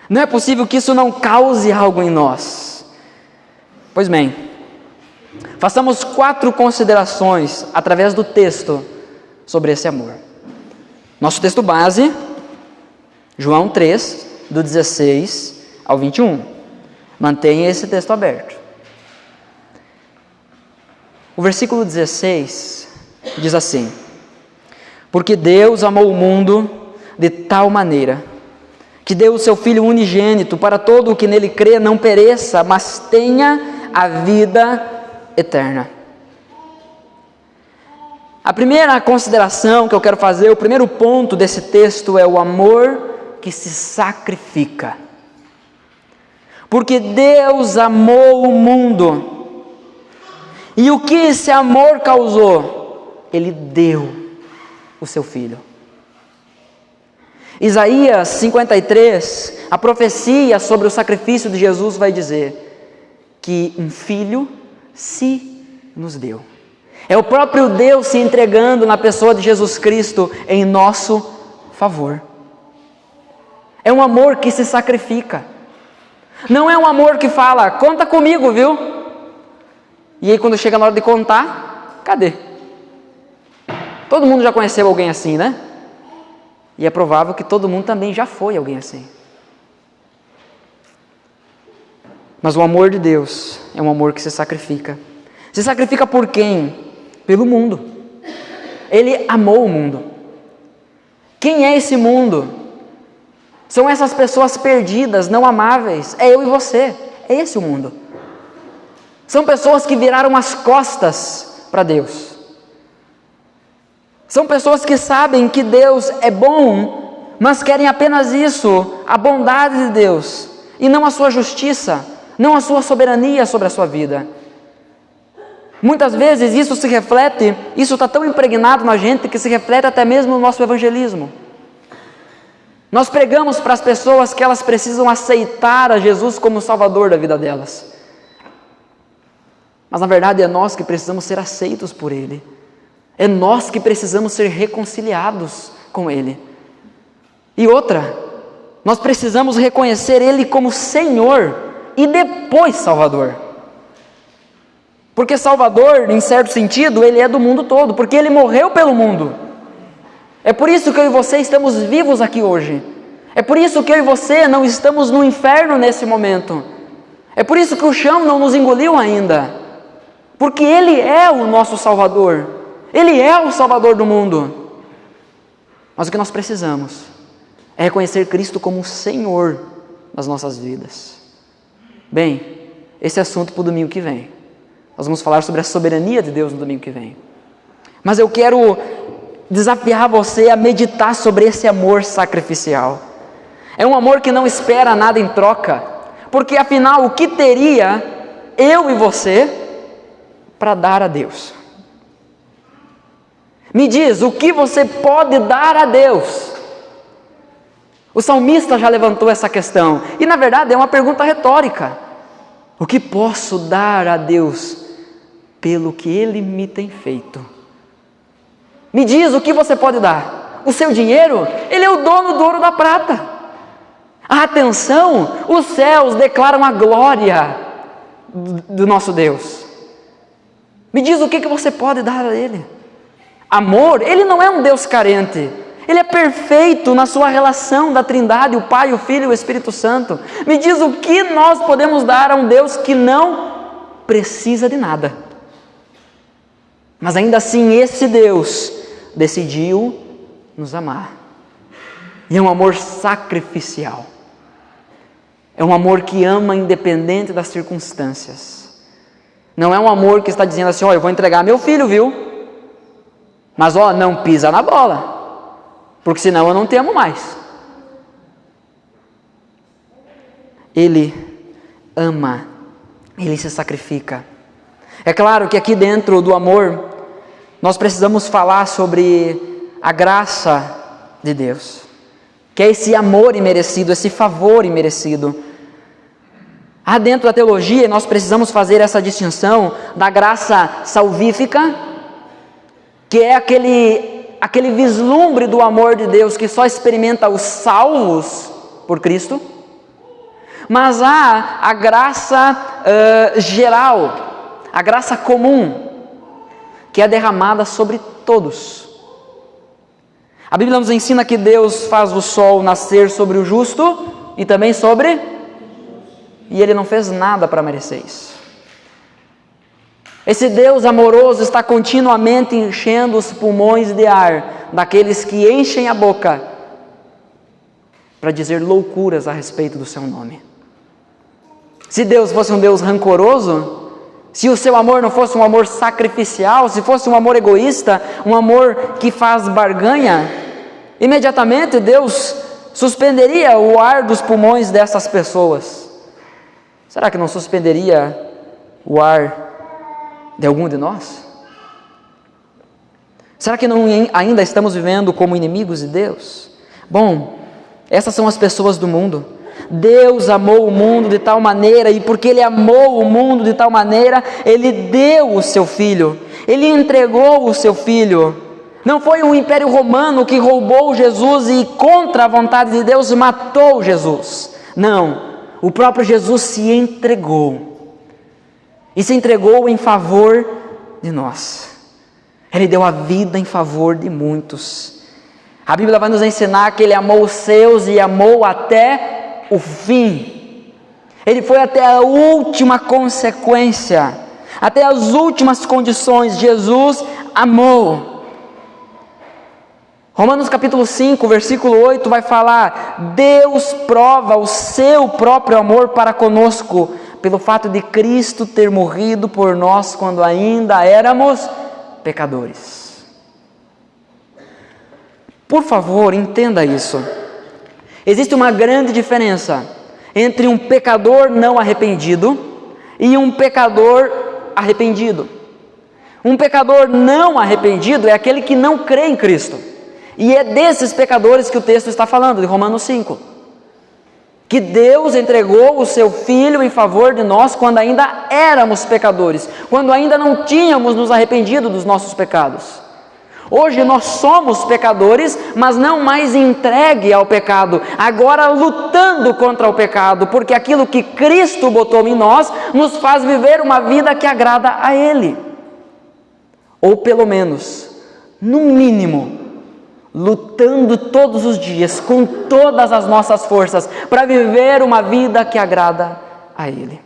Não é possível que isso não cause algo em nós. Pois bem, façamos 4 considerações através do texto sobre esse amor. Nosso texto base, João 3, do 16 ao 21. Mantenha esse texto aberto. O versículo 16 diz assim: porque Deus amou o mundo de tal maneira que deu o seu Filho unigênito para todo o que nele crê não pereça, mas tenha a vida eterna. A primeira consideração que eu quero fazer, o primeiro ponto desse texto é o amor que se sacrifica. Porque Deus amou o mundo. E o que esse amor causou? Ele deu o seu Filho. Isaías 53, a profecia sobre o sacrifício de Jesus vai dizer que um Filho se nos deu. É o próprio Deus se entregando na pessoa de Jesus Cristo em nosso favor. É um amor que se sacrifica. Não é um amor que fala, conta comigo, viu? E aí quando chega na hora de contar, cadê? Todo mundo já conheceu alguém assim, né? E é provável que todo mundo também já foi alguém assim. Mas o amor de Deus é um amor que se sacrifica. Se sacrifica por quem? Pelo mundo. Ele amou o mundo. Quem é esse mundo? São essas pessoas perdidas, não amáveis. É eu e você. É esse o mundo. São pessoas que viraram as costas para Deus. São pessoas que sabem que Deus é bom, mas querem apenas isso, a bondade de Deus, e não a sua justiça, não a sua soberania sobre a sua vida. Muitas vezes isso se reflete, isso está tão impregnado na gente que se reflete até mesmo no nosso evangelismo. Nós pregamos para as pessoas que elas precisam aceitar a Jesus como Salvador da vida delas. Mas na verdade é nós que precisamos ser aceitos por Ele. É nós que precisamos ser reconciliados com Ele. E outra, nós precisamos reconhecer Ele como Senhor e depois Salvador. Porque Salvador, em certo sentido, Ele é do mundo todo, porque Ele morreu pelo mundo. É por isso que eu e você estamos vivos aqui hoje. É por isso que eu e você não estamos no inferno nesse momento. É por isso que o chão não nos engoliu ainda. Porque Ele é o nosso Salvador. Ele é o Salvador do mundo. Mas o que nós precisamos é reconhecer Cristo como o Senhor das nossas vidas. Bem, esse assunto para o domingo que vem. Nós vamos falar sobre a soberania de Deus no domingo que vem. Mas eu quero desafiar você a meditar sobre esse amor sacrificial. É um amor que não espera nada em troca, porque afinal o que teria eu e você para dar a Deus? Me diz, o que você pode dar a Deus? O salmista já levantou essa questão, e na verdade é uma pergunta retórica. O que posso dar a Deus pelo que Ele me tem feito? Me diz o que você pode dar. O seu dinheiro? Ele é o dono do ouro e da prata. A atenção, os céus declaram a glória do nosso Deus. Me diz o que você pode dar a Ele. Amor, Ele não é um Deus carente. Ele é perfeito na sua relação da Trindade, o Pai, o Filho e o Espírito Santo. Me diz o que nós podemos dar a um Deus que não precisa de nada. Mas ainda assim esse Deus decidiu nos amar. E é um amor sacrificial. É um amor que ama independente das circunstâncias. Não é um amor que está dizendo assim, eu vou entregar meu filho, viu? Mas não pisa na bola. porque senão eu não te amo mais. Ele ama, ele se sacrifica. É claro que aqui dentro do amor, nós precisamos falar sobre a graça de Deus, que é esse amor imerecido, esse favor imerecido. Dentro da teologia, nós precisamos fazer essa distinção da graça salvífica, que é aquele vislumbre do amor de Deus que só experimenta os salvos por Cristo, mas há a graça geral, a graça comum, que é derramada sobre todos. A Bíblia nos ensina que Deus faz o sol nascer sobre o justo e também sobre... E Ele não fez nada para merecer isso. Esse Deus amoroso está continuamente enchendo os pulmões de ar daqueles que enchem a boca para dizer loucuras a respeito do seu nome. Se Deus fosse um Deus rancoroso, se o seu amor não fosse um amor sacrificial, se fosse um amor egoísta, um amor que faz barganha, imediatamente Deus suspenderia o ar dos pulmões dessas pessoas. Será que não suspenderia o ar de algum de nós? Será que não ainda estamos vivendo como inimigos de Deus? Bom, essas são as pessoas do mundo. Deus amou o mundo de tal maneira, e porque Ele amou o mundo de tal maneira, Ele deu o seu Filho, Ele entregou o seu Filho. Não foi o Império Romano que roubou Jesus e, contra a vontade de Deus, matou Jesus. Não. O próprio Jesus se entregou, e se entregou em favor de nós. Ele deu a vida em favor de muitos. A Bíblia vai nos ensinar que Ele amou os seus e amou até o fim. Ele foi até a última consequência, até as últimas condições. Jesus amou. Romanos capítulo 5, versículo 8 vai falar: Deus prova o seu próprio amor para conosco, pelo fato de Cristo ter morrido por nós quando ainda éramos pecadores. Por favor, entenda isso. Existe uma grande diferença entre um pecador não arrependido e um pecador arrependido. Um pecador não arrependido é aquele que não crê em Cristo. E é desses pecadores que o texto está falando, de Romanos 5. Que Deus entregou o seu Filho em favor de nós quando ainda éramos pecadores, quando ainda não tínhamos nos arrependido dos nossos pecados. Hoje nós somos pecadores, mas não mais entregue ao pecado, agora lutando contra o pecado, porque aquilo que Cristo botou em nós nos faz viver uma vida que agrada a Ele. Ou pelo menos, no mínimo, lutando todos os dias, com todas as nossas forças, para viver uma vida que agrada a Ele.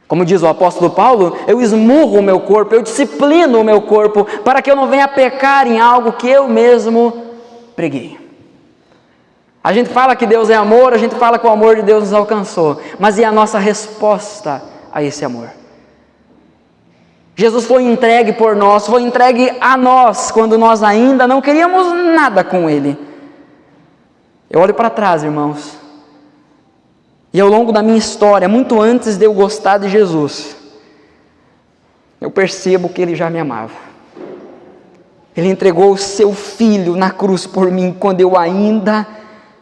Como diz o apóstolo Paulo, eu esmurro o meu corpo, eu disciplino o meu corpo, para que eu não venha pecar em algo que eu mesmo preguei. A gente fala que Deus é amor, a gente fala que o amor de Deus nos alcançou, mas e a nossa resposta a esse amor? Jesus foi entregue por nós, foi entregue a nós, quando nós ainda não queríamos nada com Ele. Eu olho para trás, irmãos, e ao longo da minha história, muito antes de eu gostar de Jesus, eu percebo que Ele já me amava. Ele entregou o seu Filho na cruz por mim, quando eu ainda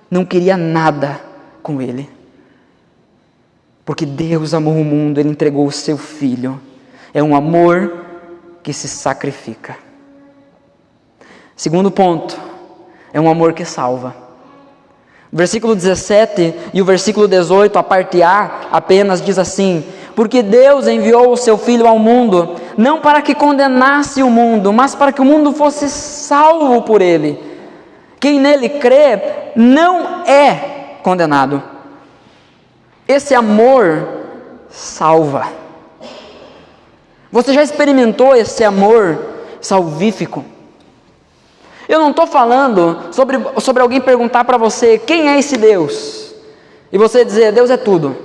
não queria nada com Ele. Porque Deus amou o mundo, Ele entregou o seu Filho. É um amor que se sacrifica. Segundo ponto, é um amor que salva. O versículo 17 e o versículo 18, a parte A, apenas diz assim: porque Deus enviou o seu Filho ao mundo, não para que condenasse o mundo, mas para que o mundo fosse salvo por Ele. Quem nele crê não é condenado. Esse amor salva. Você já experimentou esse amor salvífico? Eu não estou falando sobre alguém perguntar para você: quem é esse Deus? E você dizer: Deus é tudo.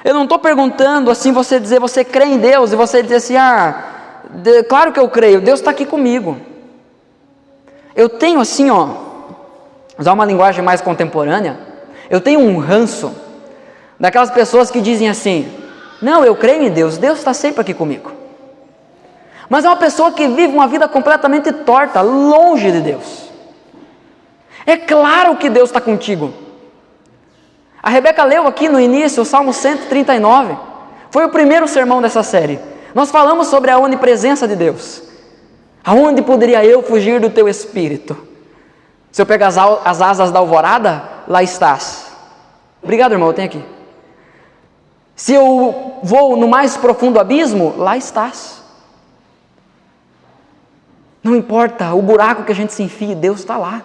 Eu não estou perguntando assim, você dizer: você crê em Deus? E você dizer assim: claro que eu creio, Deus está aqui comigo. Eu tenho assim, usar uma linguagem mais contemporânea, eu tenho um ranço daquelas pessoas que dizem assim: não, eu creio em Deus, Deus está sempre aqui comigo. Mas é uma pessoa que vive uma vida completamente torta, longe de Deus. É claro que Deus está contigo. A Rebeca leu aqui no início o Salmo 139, foi o primeiro sermão dessa série. Nós falamos sobre a onipresença de Deus. Aonde poderia eu fugir do teu espírito? Se eu pegar as asas da alvorada, lá estás. Obrigado, irmão, eu tenho aqui. Se eu vou no mais profundo abismo, lá estás. Não importa o buraco que a gente se enfie, Deus está lá.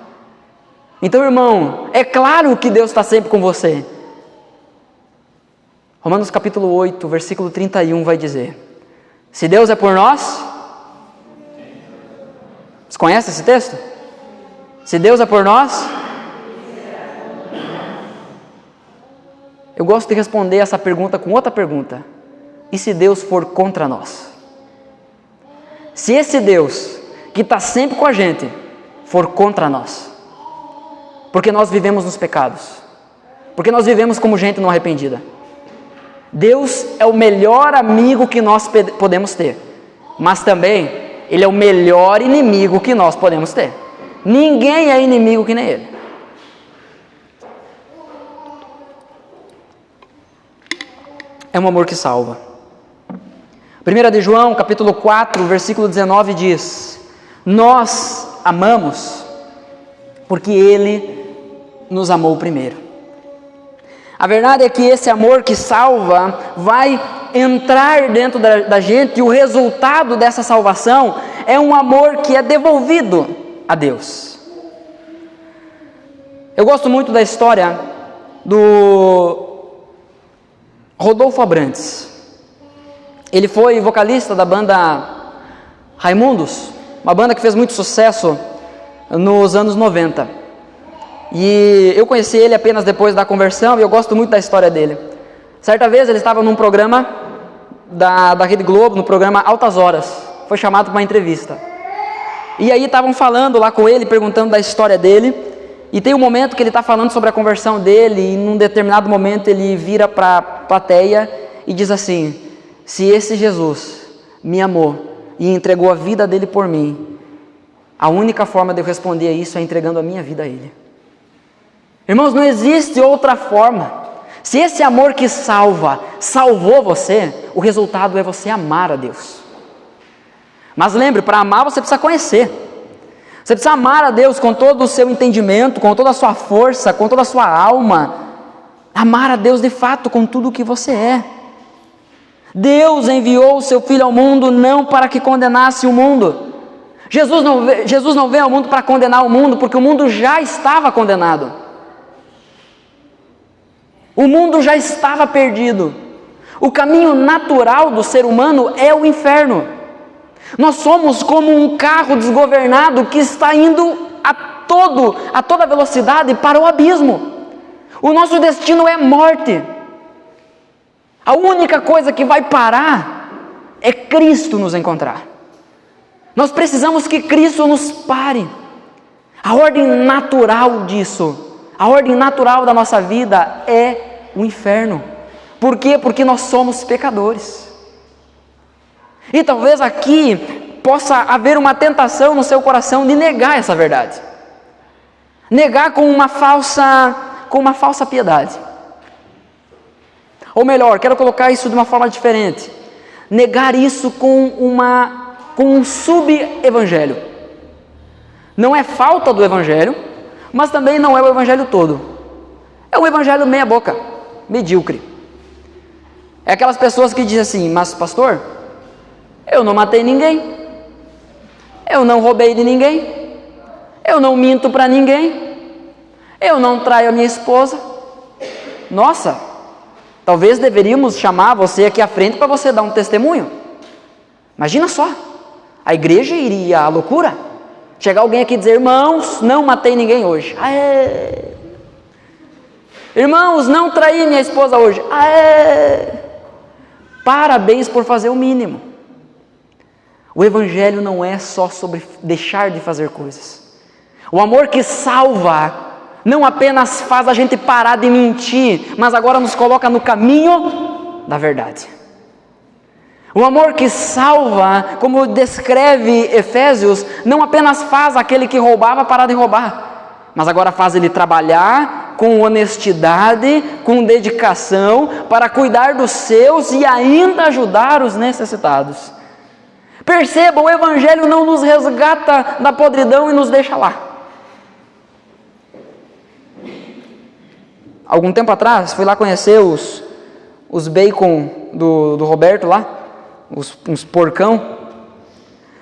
Então, irmão, é claro que Deus está sempre com você. Romanos capítulo 8, versículo 31 vai dizer: se Deus é por nós... Vocês conhecem esse texto? Se Deus é por nós... Eu gosto de responder essa pergunta com outra pergunta: e se Deus for contra nós? Se esse Deus, que está sempre com a gente, for contra nós, porque nós vivemos nos pecados, porque nós vivemos como gente não arrependida, Deus é o melhor amigo que nós podemos ter, mas também Ele é o melhor inimigo que nós podemos ter. Ninguém é inimigo que nem Ele. É um amor que salva. 1 de João, capítulo 4, versículo 19 diz: nós amamos porque Ele nos amou primeiro. A verdade é que esse amor que salva vai entrar dentro da gente, e o resultado dessa salvação é um amor que é devolvido a Deus. Eu gosto muito da história do Rodolfo Abrantes. Ele foi vocalista da banda Raimundos, uma banda que fez muito sucesso nos anos 90. E eu conheci ele apenas depois da conversão, e eu gosto muito da história dele. Certa vez ele estava num programa da Rede Globo, no programa Altas Horas. Foi chamado para uma entrevista. E aí estavam falando lá com ele, perguntando da história dele. E tem um momento que ele está falando sobre a conversão dele, e num determinado momento ele vira para a plateia e diz assim: se esse Jesus me amou e entregou a vida dele por mim, a única forma de eu responder a isso é entregando a minha vida a Ele. Irmãos, não existe outra forma. Se esse amor que salva, salvou você, o resultado é você amar a Deus. Mas lembre, para amar você precisa conhecer. Você precisa amar a Deus com todo o seu entendimento, com toda a sua força, com toda a sua alma. Amar a Deus de fato com tudo o que você é. Deus enviou o seu Filho ao mundo não para que condenasse o mundo. Jesus não veio ao mundo para condenar o mundo, porque o mundo já estava condenado. O mundo já estava perdido. O caminho natural do ser humano é o inferno. Nós somos como um carro desgovernado que está indo a toda velocidade para o abismo. O nosso destino é morte. A única coisa que vai parar é Cristo nos encontrar. Nós precisamos que Cristo nos pare. A ordem natural disso, a ordem natural da nossa vida é o inferno. Por quê? Porque nós somos pecadores. E talvez aqui possa haver uma tentação no seu coração de negar essa verdade. Negar com uma falsa piedade. Ou melhor, quero colocar isso de uma forma diferente. Negar isso com um sub-evangelho. Não é falta do evangelho, mas também não é o evangelho todo. É um evangelho meia boca, medíocre. É aquelas pessoas que dizem assim: mas pastor, eu não matei ninguém, eu não roubei de ninguém, eu não minto para ninguém, eu não traio a minha esposa. Nossa, talvez deveríamos chamar você aqui à frente para você dar um testemunho. Imagina só, a igreja iria à loucura. Chegar alguém aqui e dizer: irmãos, não matei ninguém hoje. Aê! Irmãos, não traí minha esposa hoje. Aê! Parabéns por fazer o mínimo. O evangelho não é só sobre deixar de fazer coisas. O amor que salva não apenas faz a gente parar de mentir, mas agora nos coloca no caminho da verdade. O amor que salva, como descreve Efésios, não apenas faz aquele que roubava parar de roubar, mas agora faz ele trabalhar com honestidade, com dedicação, para cuidar dos seus e ainda ajudar os necessitados. Perceba, o Evangelho não nos resgata da podridão e nos deixa lá. Algum tempo atrás, fui lá conhecer os bacon do Roberto lá, uns porcão.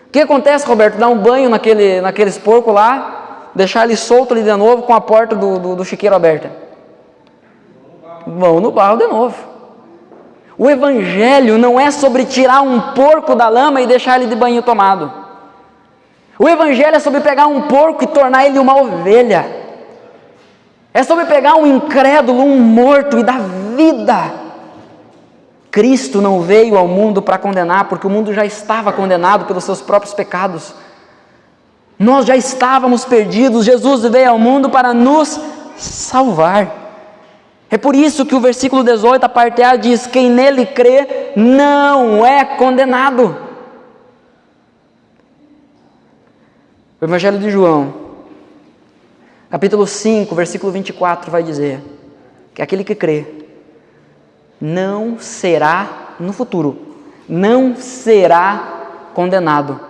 O que acontece, Roberto? Dá um banho naqueles porcos lá, deixar ele solto ali de novo com a porta do chiqueiro aberta. Vão no barro de novo. O Evangelho não é sobre tirar um porco da lama e deixar ele de banho tomado. O Evangelho é sobre pegar um porco e tornar ele uma ovelha. É sobre pegar um incrédulo, um morto e dar vida. Cristo não veio ao mundo para condenar, porque o mundo já estava condenado pelos seus próprios pecados. Nós já estávamos perdidos. Jesus veio ao mundo para nos salvar. É por isso que o versículo 18, a parte A, diz: quem nele crê não é condenado. O Evangelho de João, capítulo 5, versículo 24, vai dizer que aquele que crê não será, no futuro, não será condenado,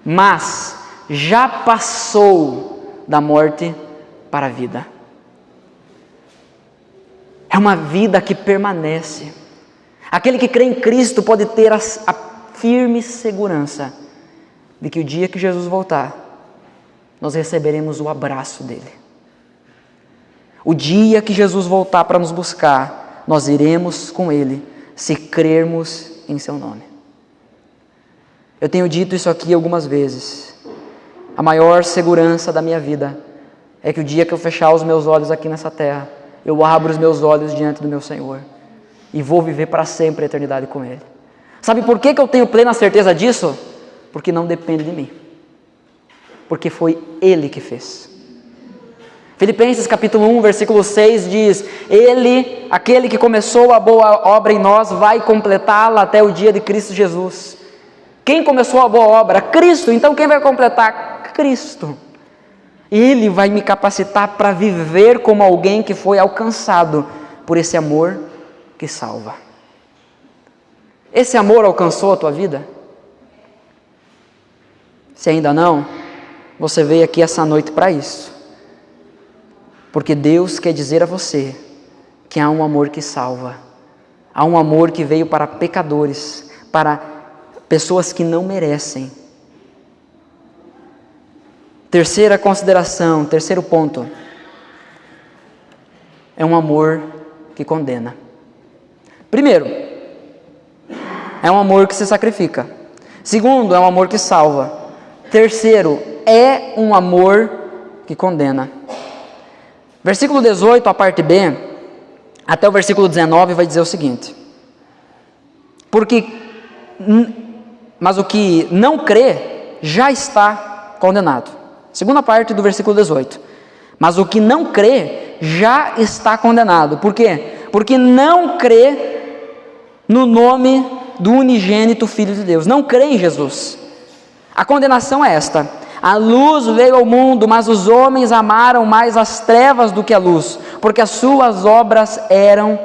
mas já passou da morte para a vida. É uma vida que permanece. Aquele que crê em Cristo pode ter a firme segurança de que o dia que Jesus voltar, nós receberemos o abraço dele. O dia que Jesus voltar para nos buscar, nós iremos com ele, se crermos em seu nome. Eu tenho dito isso aqui algumas vezes. A maior segurança da minha vida é que o dia que eu fechar os meus olhos aqui nessa terra, eu abro os meus olhos diante do meu Senhor e vou viver para sempre a eternidade com ele. Sabe por que eu tenho plena certeza disso? Porque não depende de mim. Porque foi Ele que fez. Filipenses capítulo 1, versículo 6 diz: Ele, aquele que começou a boa obra em nós, vai completá-la até o dia de Cristo Jesus. Quem começou a boa obra? Cristo. Então quem vai completar? Cristo. Ele vai me capacitar para viver como alguém que foi alcançado por esse amor que salva. Esse amor alcançou a tua vida? Se ainda não, você veio aqui essa noite para isso. Porque Deus quer dizer a você que há um amor que salva. Há um amor que veio para pecadores, para pessoas que não merecem. Terceira consideração, terceiro ponto. É um amor que condena. Primeiro, é um amor que se sacrifica. Segundo, é um amor que salva. Terceiro, é um amor que condena. Versículo 18, a parte B, até o versículo 19 vai dizer o seguinte: mas o que não crê já está condenado. Segunda parte do versículo 18. Mas o que não crê já está condenado. Por quê? Porque não crê no nome do unigênito Filho de Deus. Não crê em Jesus. A condenação é esta: a luz veio ao mundo, mas os homens amaram mais as trevas do que a luz, porque as suas obras eram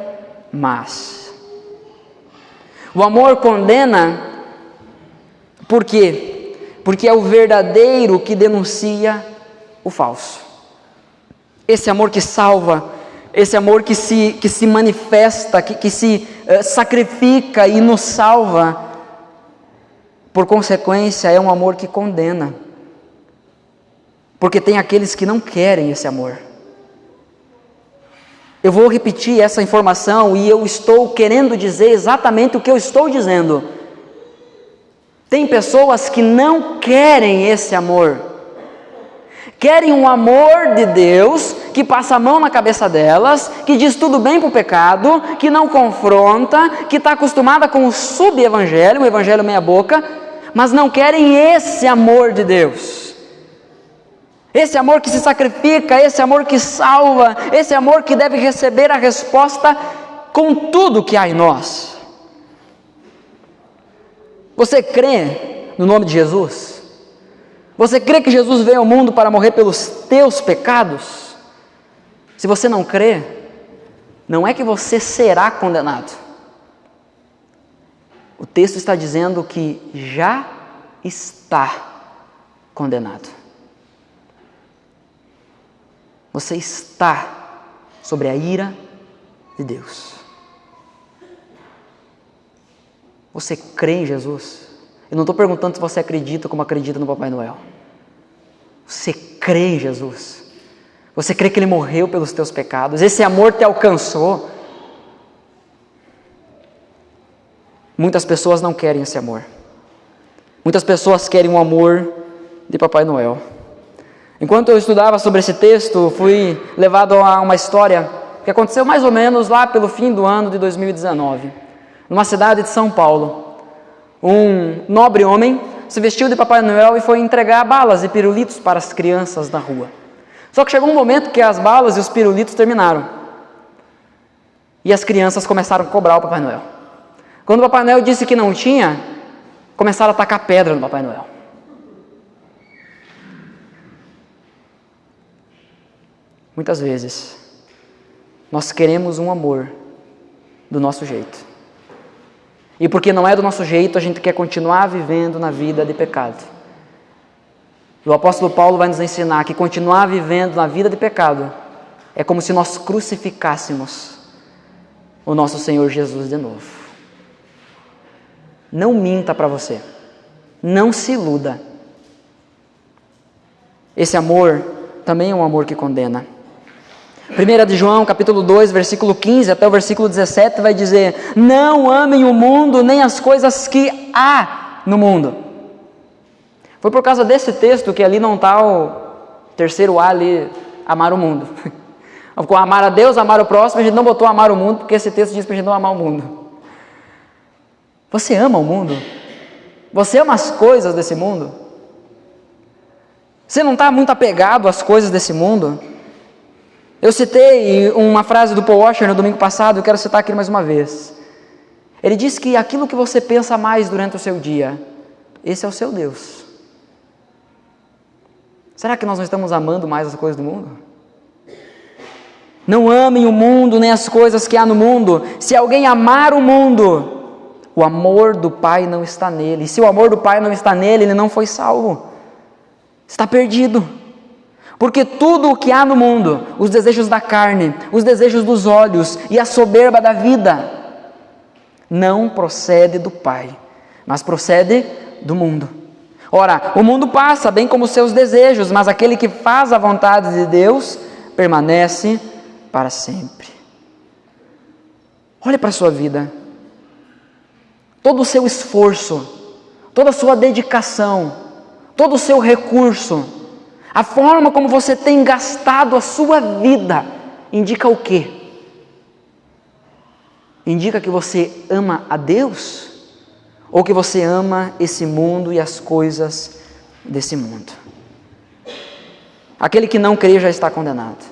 más. O amor condena, por quê? Porque é o verdadeiro que denuncia o falso. Esse amor que salva, esse amor que se manifesta, que se sacrifica e nos salva, por consequência, é um amor que condena. Porque tem aqueles que não querem esse amor. Eu vou repetir essa informação e eu estou querendo dizer exatamente o que eu estou dizendo. Tem pessoas que não querem esse amor. Querem um amor de Deus que passa a mão na cabeça delas, que diz tudo bem para o pecado, que não confronta, que está acostumada com o sub-evangelho, o evangelho meia boca, mas não querem esse amor de Deus. esse amor que se sacrifica, esse amor que salva, esse amor que deve receber a resposta com tudo que há em nós. Você crê no nome de Jesus? Você crê que Jesus veio ao mundo para morrer pelos teus pecados? Se você não crê, não é que você será condenado. O texto está dizendo que já está condenado. Você está sobre a ira de Deus. Você crê em Jesus? Eu não estou perguntando se você acredita como acredita no Papai Noel. Você crê em Jesus? Você crê que Ele morreu pelos teus pecados? Esse amor te alcançou? Muitas pessoas não querem esse amor. Muitas pessoas querem o amor de Papai Noel. Enquanto eu estudava sobre esse texto, fui levado a uma história que aconteceu mais ou menos lá pelo fim do ano de 2019, numa cidade de São Paulo. Um nobre homem se vestiu de Papai Noel e foi entregar balas e pirulitos para as crianças da rua. Só que chegou um momento que as balas e os pirulitos terminaram. E as crianças começaram a cobrar o Papai Noel. Quando o Papai Noel disse que não tinha, começaram a tacar pedra no Papai Noel. Muitas vezes, nós queremos um amor do nosso jeito. E porque não é do nosso jeito, a gente quer continuar vivendo na vida de pecado. E o apóstolo Paulo vai nos ensinar que continuar vivendo na vida de pecado é como se nós crucificássemos o nosso Senhor Jesus de novo. Não minta para você. Não se iluda. Esse amor também é um amor que condena. 1 de João, capítulo 2, versículo 15 até o versículo 17 vai dizer: não amem o mundo, nem as coisas que há no mundo. Foi por causa desse texto que ali não está o terceiro A ali, amar o mundo. Com amar a Deus, amar o próximo, a gente não botou amar o mundo, porque esse texto diz para a gente não amar o mundo. Você ama o mundo? Você ama as coisas desse mundo? Você não está muito apegado às coisas desse mundo? Eu citei uma frase do Paul Washer no domingo passado, eu quero citar aqui mais uma vez. Ele diz que aquilo que você pensa mais durante o seu dia, esse é o seu Deus. Será que nós não estamos amando mais as coisas do mundo? Não amem o mundo, nem as coisas que há no mundo. Se alguém amar o mundo, o amor do Pai não está nele. E se o amor do Pai não está nele, ele não foi salvo. Está perdido. Porque tudo o que há no mundo, os desejos da carne, os desejos dos olhos e a soberba da vida, não procede do Pai, mas procede do mundo. Ora, o mundo passa, bem como os seus desejos, mas aquele que faz a vontade de Deus permanece para sempre. Olhe para a sua vida. Todo o seu esforço, toda a sua dedicação, todo o seu recurso, a forma como você tem gastado a sua vida, indica o quê? Indica que você ama a Deus? Ou que você ama esse mundo e as coisas desse mundo? Aquele que não crê já está condenado.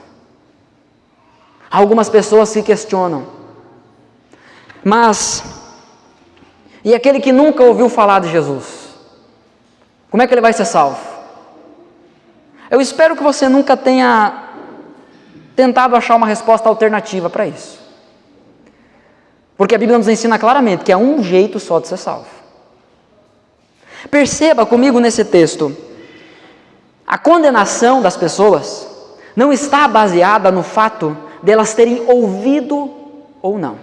Algumas pessoas se questionam, mas, e aquele que nunca ouviu falar de Jesus? Como é que ele vai ser salvo? Eu espero que você nunca tenha tentado achar uma resposta alternativa para isso. Porque a Bíblia nos ensina claramente que há um jeito só de ser salvo. Perceba comigo nesse texto, a condenação das pessoas não está baseada no fato delas terem ouvido ou não.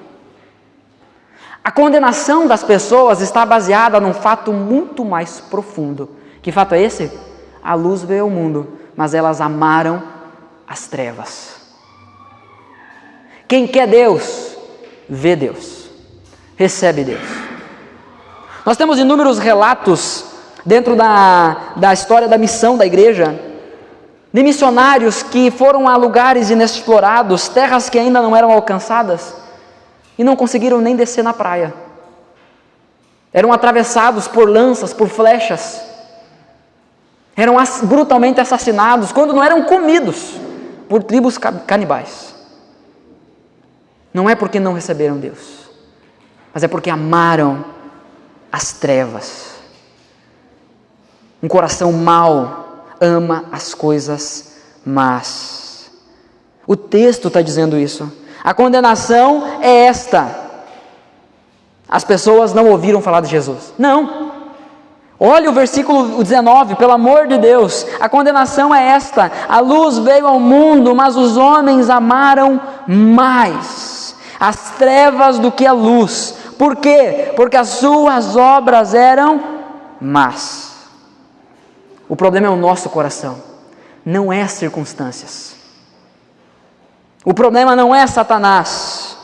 A condenação das pessoas está baseada num fato muito mais profundo. Que fato é esse? A luz veio ao mundo, mas elas amaram as trevas. Quem quer Deus, vê Deus, recebe Deus. Nós temos inúmeros relatos dentro da história da missão da igreja, de missionários que foram a lugares inexplorados, terras que ainda não eram alcançadas, e não conseguiram nem descer na praia. Eram atravessados por lanças, por flechas. Eram brutalmente assassinados, quando não eram comidos por tribos canibais. Não é porque não receberam Deus, mas é porque amaram as trevas. Um coração mau ama as coisas más. O texto está dizendo isso. A condenação é esta. As pessoas não ouviram falar de Jesus. Não. Olha o versículo 19, pelo amor de Deus. A condenação é esta. A luz veio ao mundo, mas os homens amaram mais as trevas do que a luz. Por quê? Porque as suas obras eram más. O problema é o nosso coração, não é as circunstâncias. O problema não é Satanás.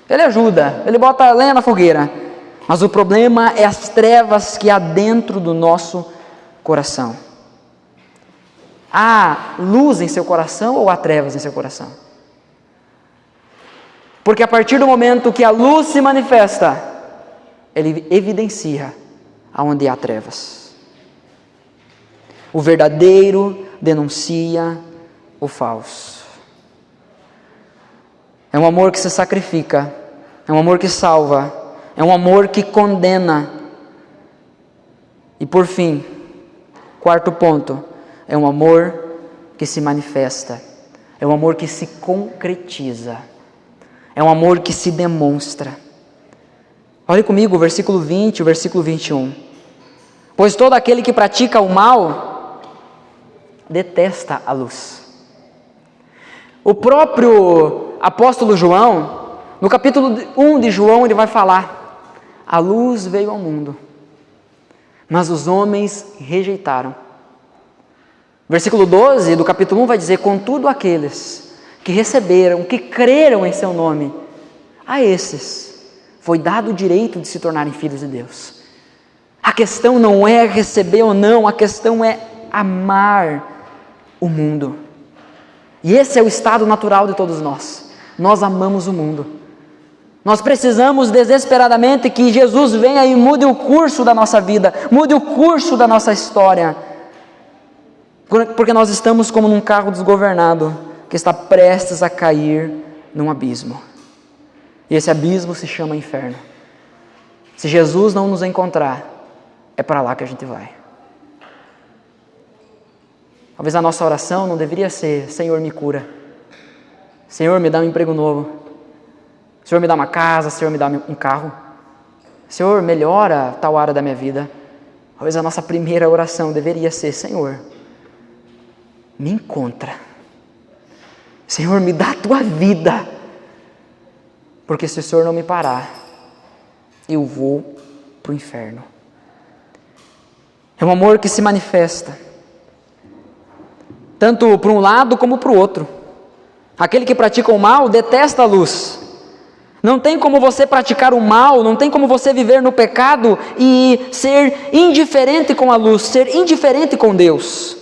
Ele ajuda, ele bota lenha na fogueira. Mas o problema é as trevas que há dentro do nosso coração. Há luz em seu coração ou há trevas em seu coração? Porque a partir do momento que a luz se manifesta, ele evidencia aonde há trevas. O verdadeiro denuncia o falso. É um amor que se sacrifica, é um amor que salva, é um amor que condena. E por fim, quarto ponto, é um amor que se manifesta, é um amor que se concretiza, é um amor que se demonstra. Olhe comigo o versículo 20 e o versículo 21. Pois todo aquele que pratica o mal detesta a luz. O próprio apóstolo João, no capítulo 1 de João, ele vai falar: a luz veio ao mundo, mas os homens rejeitaram. Versículo 12 do capítulo 1 vai dizer: contudo aqueles que receberam, que creram em seu nome, a esses foi dado o direito de se tornarem filhos de Deus. A questão não é receber ou não, a questão é amar o mundo. E esse é o estado natural de todos nós. Nós amamos o mundo. Nós precisamos desesperadamente que Jesus venha e mude o curso da nossa vida, mude o curso da nossa história. Porque nós estamos como num carro desgovernado, que está prestes a cair num abismo. E esse abismo se chama inferno. Se Jesus não nos encontrar, é para lá que a gente vai. Talvez a nossa oração não deveria ser: Senhor, me cura. Senhor, me dá um emprego novo. Senhor, me dá uma casa. Senhor, me dá um carro. Senhor, melhora tal área da minha vida. Talvez a nossa primeira oração deveria ser: Senhor, me encontra. Senhor, me dá a tua vida. Porque se o Senhor não me parar, eu vou para o inferno. É um amor que se manifesta, tanto para um lado como para o outro. Aquele que pratica o mal detesta a luz. Não tem como você praticar o mal, não tem como você viver no pecado e ser indiferente com a luz, ser indiferente com Deus.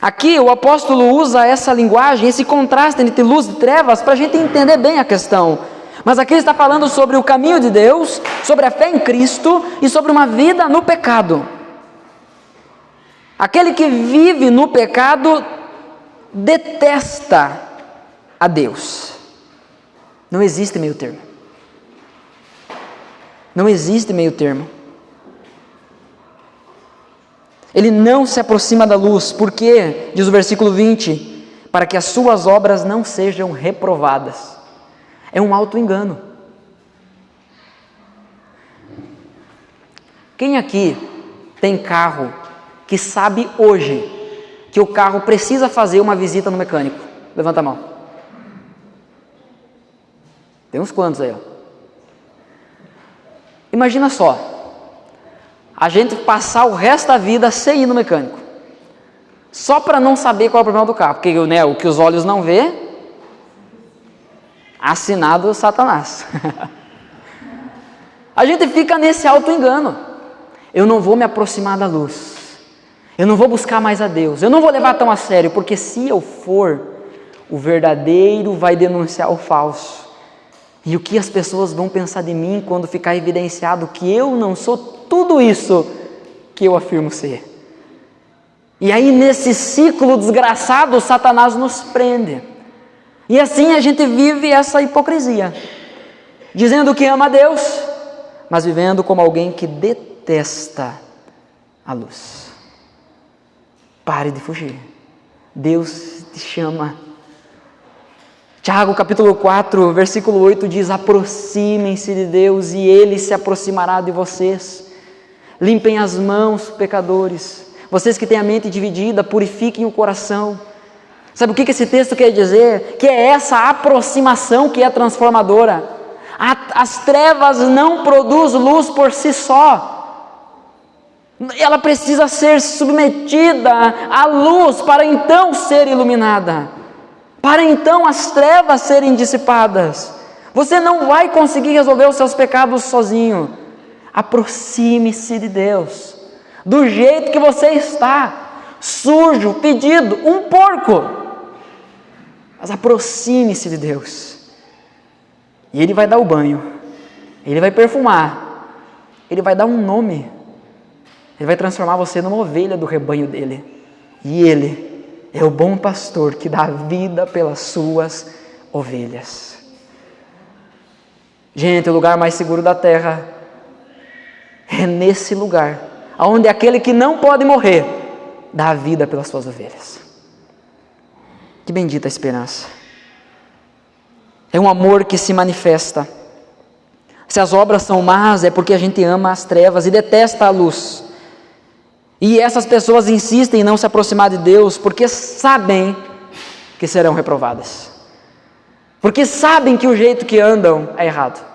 Aqui o apóstolo usa essa linguagem, esse contraste entre luz e trevas, para a gente entender bem a questão. Mas aqui ele está falando sobre o caminho de Deus, sobre a fé em Cristo e sobre uma vida no pecado. Aquele que vive no pecado detesta a Deus. Não existe meio termo. Não existe meio termo. Ele não se aproxima da luz, porque, diz o versículo 20, para que as suas obras não sejam reprovadas. É um auto-engano. Quem aqui tem carro que sabe hoje que o carro precisa fazer uma visita no mecânico? Levanta a mão. Tem uns quantos aí, ó. Imagina só, a gente passar o resto da vida sem ir no mecânico, só para não saber qual é o problema do carro, porque né, o que os olhos não vê, assinado Satanás. A gente fica nesse auto-engano. Eu não vou me aproximar da luz, eu não vou buscar mais a Deus, eu não vou levar tão a sério, porque se eu for, o verdadeiro vai denunciar o falso. E o que as pessoas vão pensar de mim quando ficar evidenciado que eu não sou tudo isso que eu afirmo ser? E aí nesse ciclo desgraçado, Satanás nos prende. E assim a gente vive essa hipocrisia, dizendo que ama a Deus, mas vivendo como alguém que detesta a luz. Pare de fugir. Deus te chama. Tiago capítulo 4, versículo 8 diz: aproximem-se de Deus e Ele se aproximará de vocês. Limpem as mãos, pecadores. Vocês que têm a mente dividida, purifiquem o coração. Sabe o que esse texto quer dizer? Que é essa aproximação que é transformadora. As trevas não produzem luz por si só. Ela precisa ser submetida à luz para então ser iluminada. Para então as trevas serem dissipadas. Você não vai conseguir resolver os seus pecados sozinho. Aproxime-se de Deus. Do jeito que você está. Sujo, fedido, um porco. Mas aproxime-se de Deus. E Ele vai dar o banho. Ele vai perfumar. Ele vai dar um nome. Ele vai transformar você numa ovelha do rebanho dele. E Ele é o bom pastor que dá vida pelas suas ovelhas. Gente, o lugar mais seguro da terra é nesse lugar, onde aquele que não pode morrer dá vida pelas suas ovelhas. Que bendita esperança. É um amor que se manifesta. Se as obras são más, é porque a gente ama as trevas e detesta a luz. E essas pessoas insistem em não se aproximar de Deus porque sabem que serão reprovadas. Porque sabem que o jeito que andam é errado.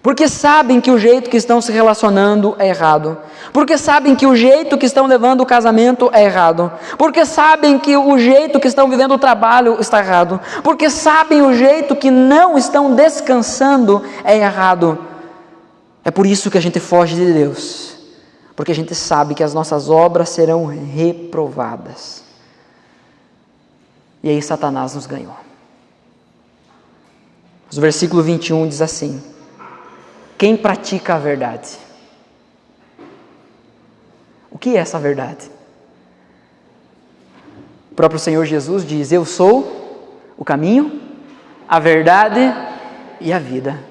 Porque sabem que o jeito que estão se relacionando é errado. Porque sabem que o jeito que estão levando o casamento é errado. Porque sabem que o jeito que estão vivendo o trabalho está errado. Porque sabem o jeito que não estão descansando é errado. É por isso que a gente foge de Deus. Porque a gente sabe que as nossas obras serão reprovadas. E aí Satanás nos ganhou. O versículo 21 diz assim: quem pratica a verdade? O que é essa verdade? O próprio Senhor Jesus diz: eu sou o caminho, a verdade e a vida.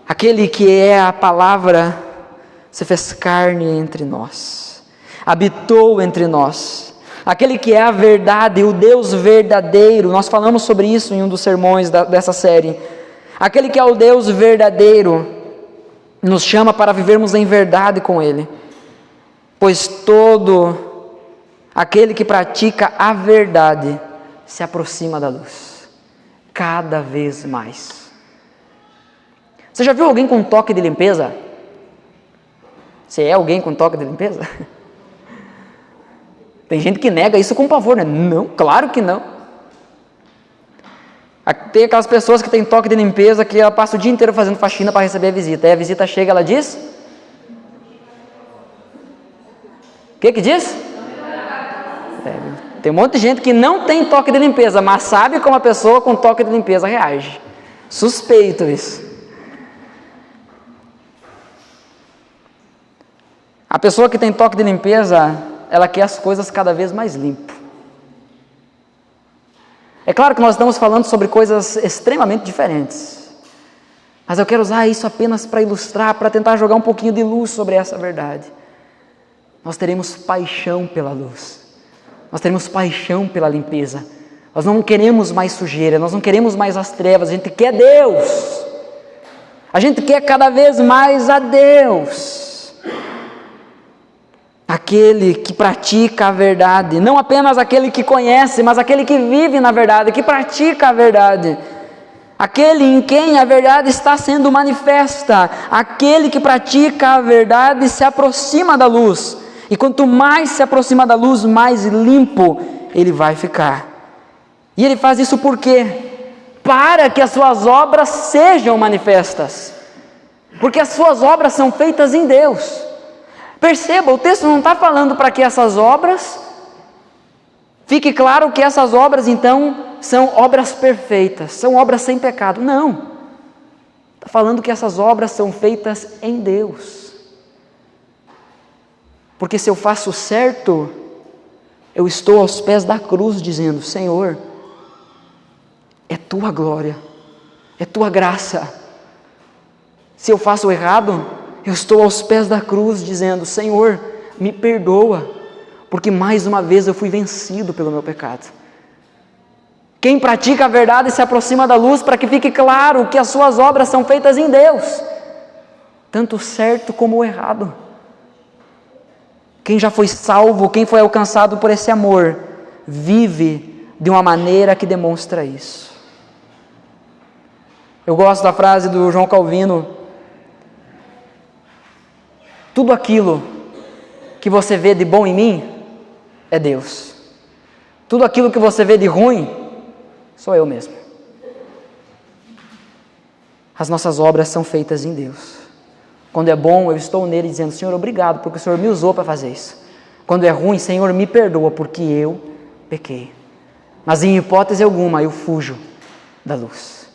Aquele que é a palavra se fez carne entre nós, habitou entre nós. Aquele que é a verdade, o Deus verdadeiro, nós falamos sobre isso em um dos sermões dessa série. Aquele que é o Deus verdadeiro nos chama para vivermos em verdade com Ele, pois todo aquele que pratica a verdade se aproxima da luz, cada vez mais. Você já viu alguém com toque de limpeza? Você é alguém com toque de limpeza? Tem gente que nega isso com pavor, né? Não, claro que não. Tem aquelas pessoas que têm toque de limpeza que ela passa o dia inteiro fazendo faxina para receber a visita. Aí a visita chega, ela diz? O que diz? Tem um monte de gente que não tem toque de limpeza, mas sabe como a pessoa com toque de limpeza reage. Suspeito isso. A pessoa que tem toque de limpeza, ela quer as coisas cada vez mais limpas. É claro que nós estamos falando sobre coisas extremamente diferentes, mas eu quero usar isso apenas para ilustrar, para tentar jogar um pouquinho de luz sobre essa verdade. Nós teremos paixão pela luz, nós teremos paixão pela limpeza, nós não queremos mais sujeira, nós não queremos mais as trevas, a gente quer Deus, a gente quer cada vez mais a Deus. Aquele que pratica a verdade, não apenas aquele que conhece, mas aquele que vive na verdade, que pratica a verdade. Aquele em quem a verdade está sendo manifesta, aquele que pratica a verdade se aproxima da luz. E quanto mais se aproxima da luz, mais limpo ele vai ficar. E ele faz isso por quê? Para que as suas obras sejam manifestas. Porque as suas obras são feitas em Deus. Perceba, o texto não está falando para que essas obras, fique claro que essas obras então são obras perfeitas, são obras sem pecado. Não, está falando que essas obras são feitas em Deus. Porque se eu faço certo, eu estou aos pés da cruz dizendo: Senhor, é tua glória, é tua graça. Se eu faço errado, eu estou aos pés da cruz dizendo: Senhor, me perdoa, porque mais uma vez eu fui vencido pelo meu pecado. Quem pratica a verdade se aproxima da luz, para que fique claro que as suas obras são feitas em Deus, tanto o certo como o errado. Quem já foi salvo, quem foi alcançado por esse amor, vive de uma maneira que demonstra isso. Eu gosto da frase do João Calvino: tudo aquilo que você vê de bom em mim é Deus. Tudo aquilo que você vê de ruim sou eu mesmo. As nossas obras são feitas em Deus. Quando é bom, eu estou nele dizendo: Senhor, obrigado, porque o Senhor me usou para fazer isso. Quando é ruim, Senhor, me perdoa, porque eu pequei. Mas em hipótese alguma, eu fujo da luz.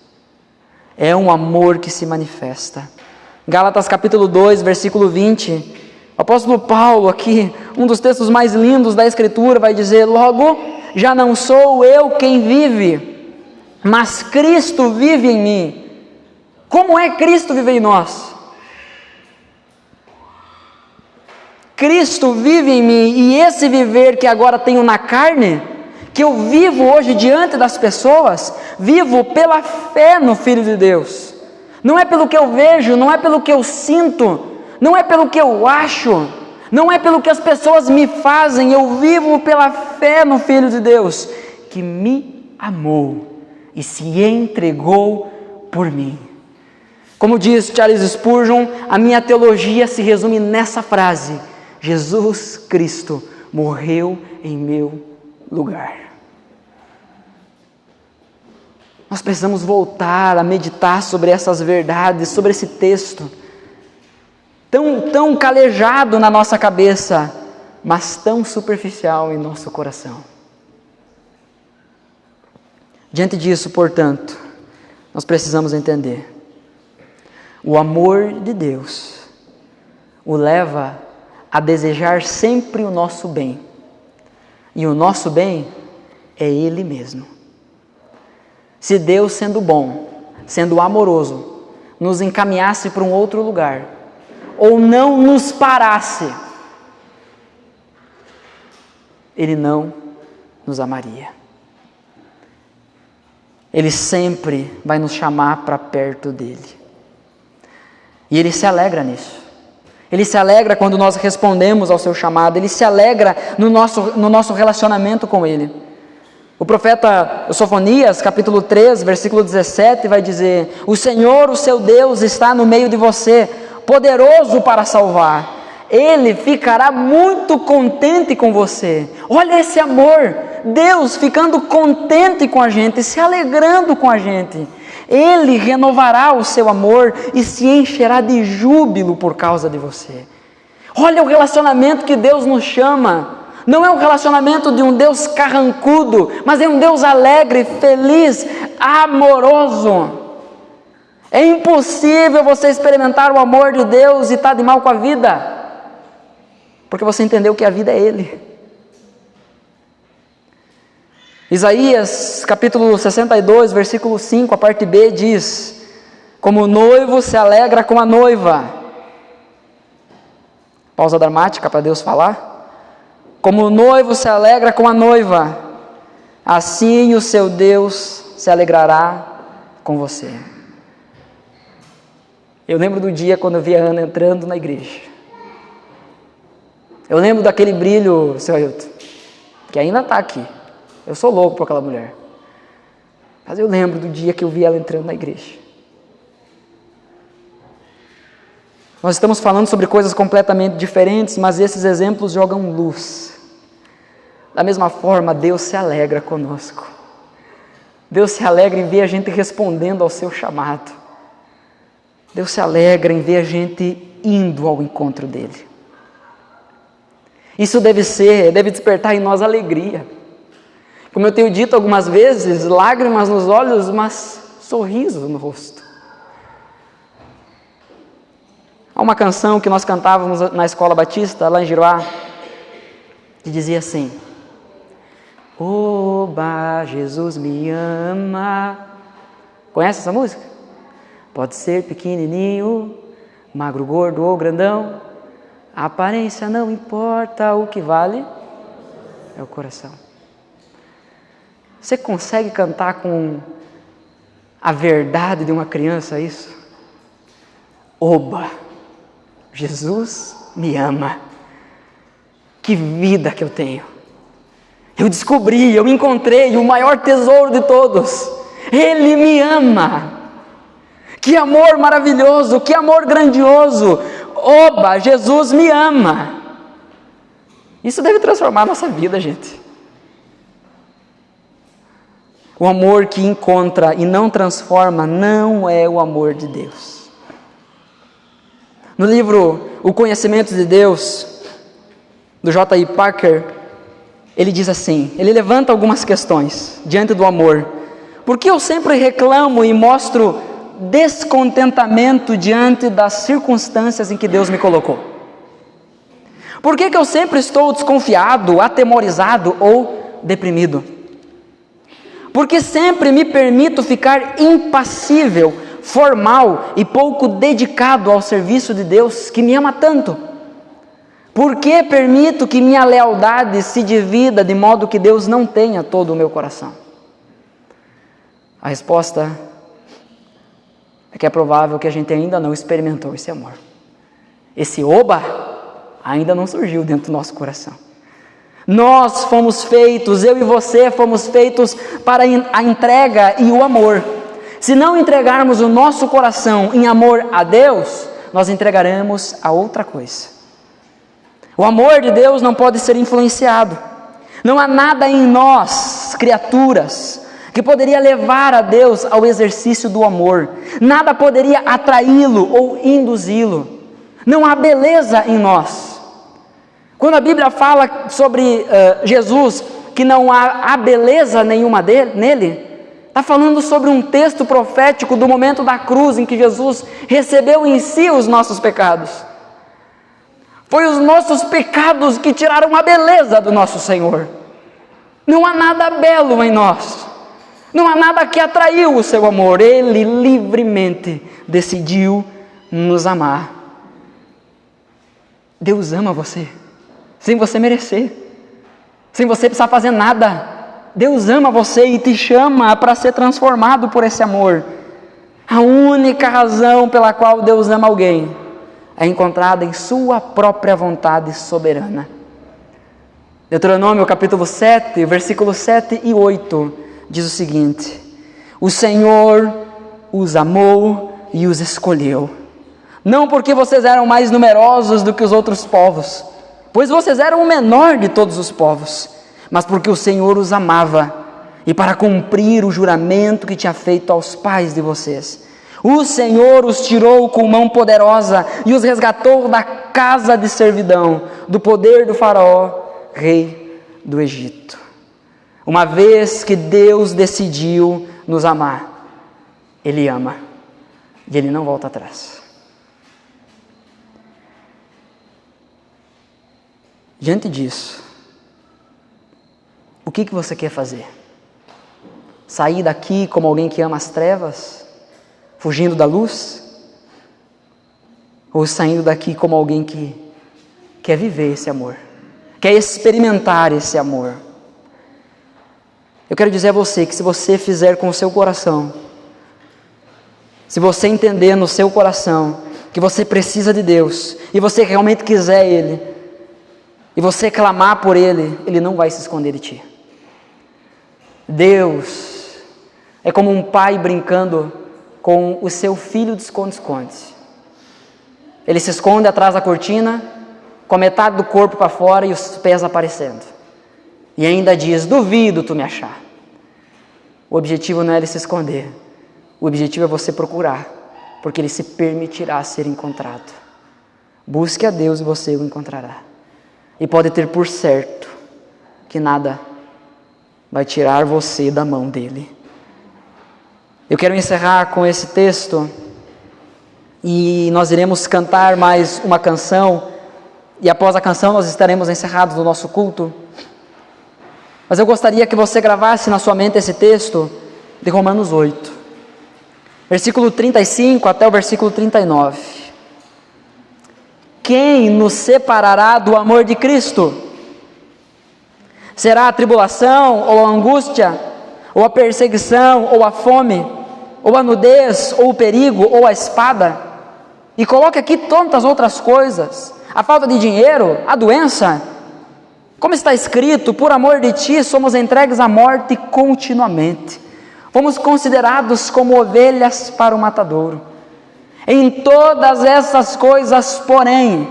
É um amor que se manifesta. Gálatas capítulo 2, versículo 20, o apóstolo Paulo aqui, um dos textos mais lindos da Escritura, vai dizer: logo, já não sou eu quem vive, mas Cristo vive em mim. Como é Cristo viver em nós? Cristo vive em mim, e esse viver que agora tenho na carne, que eu vivo hoje diante das pessoas, vivo pela fé no Filho de Deus. Não é pelo que eu vejo, não é pelo que eu sinto, não é pelo que eu acho, não é pelo que as pessoas me fazem, eu vivo pela fé no Filho de Deus, que me amou e se entregou por mim. Como diz Charles Spurgeon, a minha teologia se resume nessa frase: Jesus Cristo morreu em meu lugar. Nós precisamos voltar a meditar sobre essas verdades, sobre esse texto, tão calejado na nossa cabeça, mas tão superficial em nosso coração. Diante disso, portanto, nós precisamos entender: o amor de Deus o leva a desejar sempre o nosso bem, e o nosso bem é Ele mesmo. Se Deus, sendo bom, sendo amoroso, nos encaminhasse para um outro lugar, ou não nos parasse, Ele não nos amaria. Ele sempre vai nos chamar para perto dEle, e Ele se alegra nisso. Ele se alegra quando nós respondemos ao seu chamado. Ele se alegra no nosso relacionamento com Ele. O profeta Sofonias, capítulo 3, versículo 17, vai dizer: o Senhor, o seu Deus, está no meio de você, poderoso para salvar. Ele ficará muito contente com você. Olha esse amor, Deus ficando contente com a gente, se alegrando com a gente. Ele renovará o seu amor e se encherá de júbilo por causa de você. Olha o relacionamento que Deus nos chama. Não é um relacionamento de um Deus carrancudo, mas é um Deus alegre, feliz, amoroso. É impossível você experimentar o amor de Deus e estar de mal com a vida, porque você entendeu que a vida é Ele. Isaías capítulo 62, versículo 5, a parte B diz: como o noivo se alegra com a noiva. Pausa dramática para Deus falar. Como o noivo se alegra com a noiva, assim o seu Deus se alegrará com você. Eu lembro do dia quando eu vi a Ana entrando na igreja. Eu lembro daquele brilho, seu Ailton, que ainda está aqui. Eu sou louco por aquela mulher. Mas eu lembro do dia que eu vi ela entrando na igreja. Nós estamos falando sobre coisas completamente diferentes, mas esses exemplos jogam luz. Da mesma forma, Deus se alegra conosco. Deus se alegra em ver a gente respondendo ao seu chamado. Deus se alegra em ver a gente indo ao encontro dele. Isso deve despertar em nós alegria. Como eu tenho dito algumas vezes, lágrimas nos olhos, mas sorriso no rosto. Há uma canção que nós cantávamos na Escola Batista, lá em Giroá, que dizia assim: Oba, Jesus me ama. Conhece essa música? Pode ser pequenininho, magro, gordo ou grandão, a aparência não importa, o que vale é o coração. Você consegue cantar com a verdade de uma criança isso? Oba, Jesus me ama. Que vida que eu tenho. Eu descobri, eu encontrei o maior tesouro de todos. Ele me ama. Que amor maravilhoso, que amor grandioso. Oba, Jesus me ama. Isso deve transformar a nossa vida, gente. O amor que encontra e não transforma não é o amor de Deus. No livro O Conhecimento de Deus, do J.I. Packer, ele diz assim, ele levanta algumas questões diante do amor. Por que eu sempre reclamo e mostro descontentamento diante das circunstâncias em que Deus me colocou? Por que eu sempre estou desconfiado, atemorizado ou deprimido? Porque sempre me permito ficar impassível, formal e pouco dedicado ao serviço de Deus que me ama tanto? Por que permito que minha lealdade se divida de modo que Deus não tenha todo o meu coração? A resposta é que é provável que a gente ainda não experimentou esse amor. Esse oba ainda não surgiu dentro do nosso coração. Nós fomos feitos, eu e você fomos feitos para a entrega e o amor. Se não entregarmos o nosso coração em amor a Deus, nós entregaremos a outra coisa. O amor de Deus não pode ser influenciado. Não há nada em nós, criaturas, que poderia levar a Deus ao exercício do amor. Nada poderia atraí-lo ou induzi-lo. Não há beleza em nós. Quando a Bíblia fala sobre Jesus, que não há beleza nenhuma nele, está falando sobre um texto profético do momento da cruz em que Jesus recebeu em si os nossos pecados. Foi os nossos pecados que tiraram a beleza do nosso Senhor. Não há nada belo em nós. Não há nada que atraiu o seu amor. Ele livremente decidiu nos amar. Deus ama você, sem você merecer, sem você precisar fazer nada. Deus ama você e te chama para ser transformado por esse amor. A única razão pela qual Deus ama alguém é encontrada em sua própria vontade soberana. Deuteronômio capítulo 7, versículos 7 e 8, diz o seguinte: o Senhor os amou e os escolheu, não porque vocês eram mais numerosos do que os outros povos, pois vocês eram o menor de todos os povos, mas porque o Senhor os amava, e para cumprir o juramento que tinha feito aos pais de vocês. O Senhor os tirou com mão poderosa e os resgatou da casa de servidão, do poder do faraó, rei do Egito. Uma vez que Deus decidiu nos amar, Ele ama e Ele não volta atrás. Diante disso, o que você quer fazer? Sair daqui como alguém que ama as trevas? Fugindo da luz? Ou saindo daqui como alguém que quer viver esse amor? Quer experimentar esse amor? Eu quero dizer a você que se você fizer com o seu coração, se você entender no seu coração que você precisa de Deus, e você realmente quiser Ele, e você clamar por Ele, Ele não vai se esconder de ti. Deus é como um pai brincando com o seu filho de esconde-esconde. Ele se esconde atrás da cortina, com a metade do corpo para fora e os pés aparecendo. E ainda diz: duvido tu me achar. O objetivo não é ele se esconder. O objetivo é você procurar, porque ele se permitirá ser encontrado. Busque a Deus e você o encontrará. E pode ter por certo que nada vai tirar você da mão dele. Eu quero encerrar com esse texto e nós iremos cantar mais uma canção, e após a canção nós estaremos encerrados do nosso culto. Mas eu gostaria que você gravasse na sua mente esse texto de Romanos 8, versículo 35 até o versículo 39. Quem nos separará do amor de Cristo? Será a tribulação, ou a angústia, ou a perseguição, ou a fome, ou a nudez, ou o perigo, ou a espada? E coloque aqui tantas outras coisas, a falta de dinheiro, a doença. Como está escrito, por amor de ti somos entregues à morte continuamente. Fomos considerados como ovelhas para o matadouro. Em todas essas coisas, porém,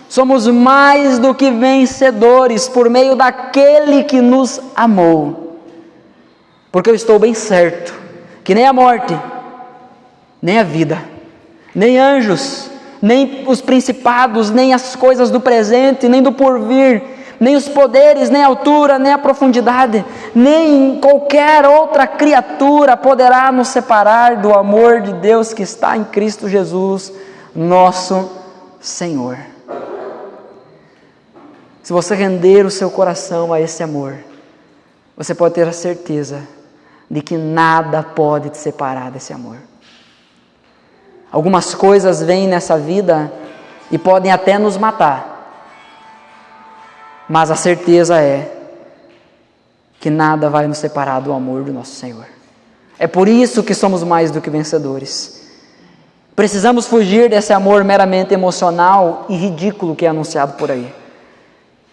somos mais do que vencedores por meio daquele que nos amou. Porque eu estou bem certo que nem a morte, nem a vida, nem anjos, nem os principados, nem as coisas do presente, nem do porvir, nem os poderes, nem a altura, nem a profundidade, nem qualquer outra criatura poderá nos separar do amor de Deus que está em Cristo Jesus, nosso Senhor. Se você render o seu coração a esse amor, você pode ter a certeza de que nada pode te separar desse amor. Algumas coisas vêm nessa vida e podem até nos matar, mas a certeza é que nada vai nos separar do amor do nosso Senhor. É por isso que somos mais do que vencedores. Precisamos fugir desse amor meramente emocional e ridículo que é anunciado por aí.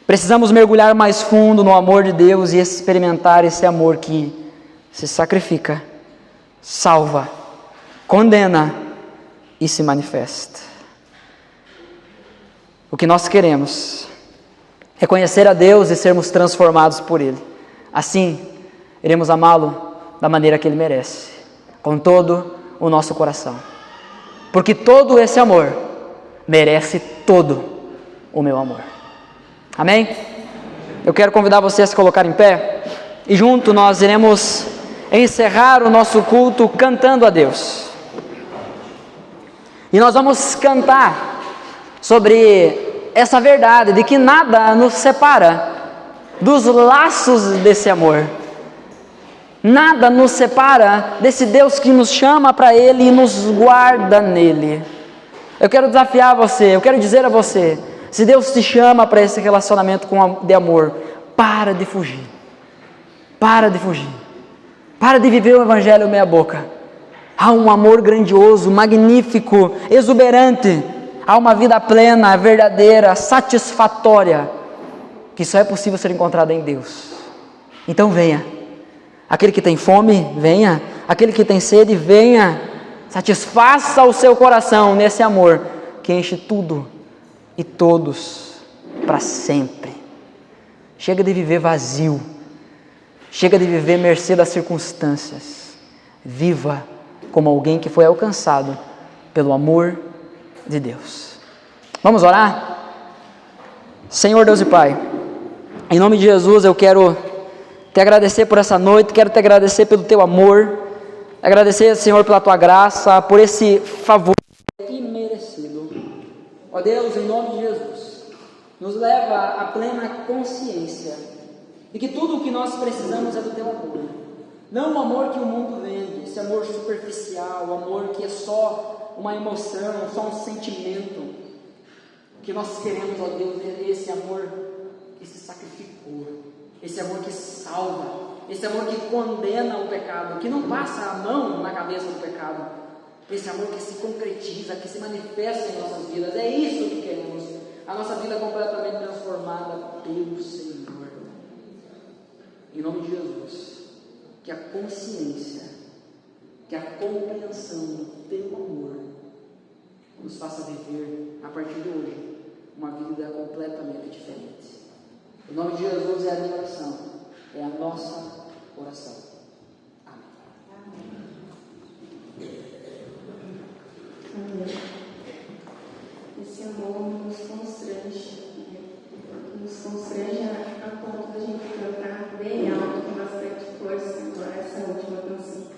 Precisamos mergulhar mais fundo no amor de Deus e experimentar esse amor que se sacrifica, salva, condena e se manifesta. O que nós queremos é conhecer a Deus e sermos transformados por Ele. Assim, iremos amá-lo da maneira que Ele merece, com todo o nosso coração. Porque todo esse amor merece todo o meu amor. Amém? Eu quero convidar você a se colocar em pé e junto nós iremos encerrar o nosso culto cantando a Deus. E nós vamos cantar sobre essa verdade de que nada nos separa dos laços desse amor. Nada nos separa desse Deus que nos chama para Ele e nos guarda nele. Eu quero desafiar você, eu quero dizer a você, se Deus te chama para esse relacionamento de amor, para de fugir. Para de fugir. Para de viver o evangelho meia boca. Há um amor grandioso, magnífico, exuberante. Há uma vida plena, verdadeira, satisfatória, que só é possível ser encontrada em Deus. Então venha. Aquele que tem fome, venha. Aquele que tem sede, venha. Satisfaça o seu coração nesse amor que enche tudo e todos para sempre. Chega de viver vazio. Chega de viver mercê das circunstâncias. Viva como alguém que foi alcançado pelo amor de Deus. Vamos orar? Senhor Deus e Pai, em nome de Jesus eu quero te agradecer por essa noite, quero te agradecer pelo teu amor, agradecer, Senhor, pela tua graça, por esse favor imerecido. Ó Deus, em nome de Jesus, nos leva à plena consciência de que tudo o que nós precisamos é do teu amor. Não o amor que o mundo vende, esse amor superficial, o amor que é só uma emoção, só um sentimento. O que nós queremos, ó Deus, é esse amor que se sacrificou, esse amor que salva, esse amor que condena o pecado, que não passa a mão na cabeça do pecado, esse amor que se concretiza, que se manifesta em nossas vidas. É isso que queremos, a nossa vida completamente transformada pelo Senhor. Em nome de Jesus, que a consciência, que a compreensão do teu amor nos faça viver, a partir de hoje, uma vida completamente diferente. Em nome de Jesus é a minha oração, é a nossa oração. Amém. Amém. Esse amor nos constrange a ponto da gente cantar bem alto, com bastante força, agora essa última canção.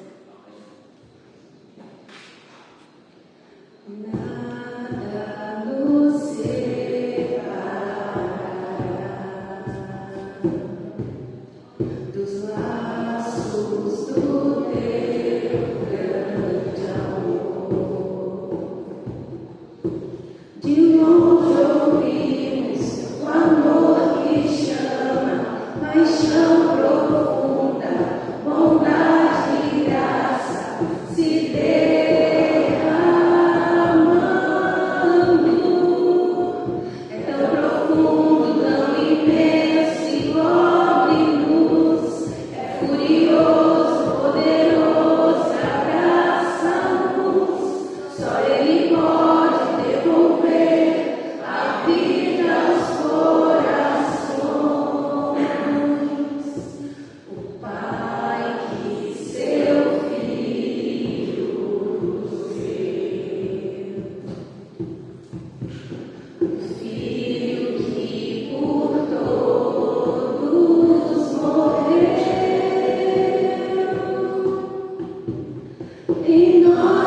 em nós.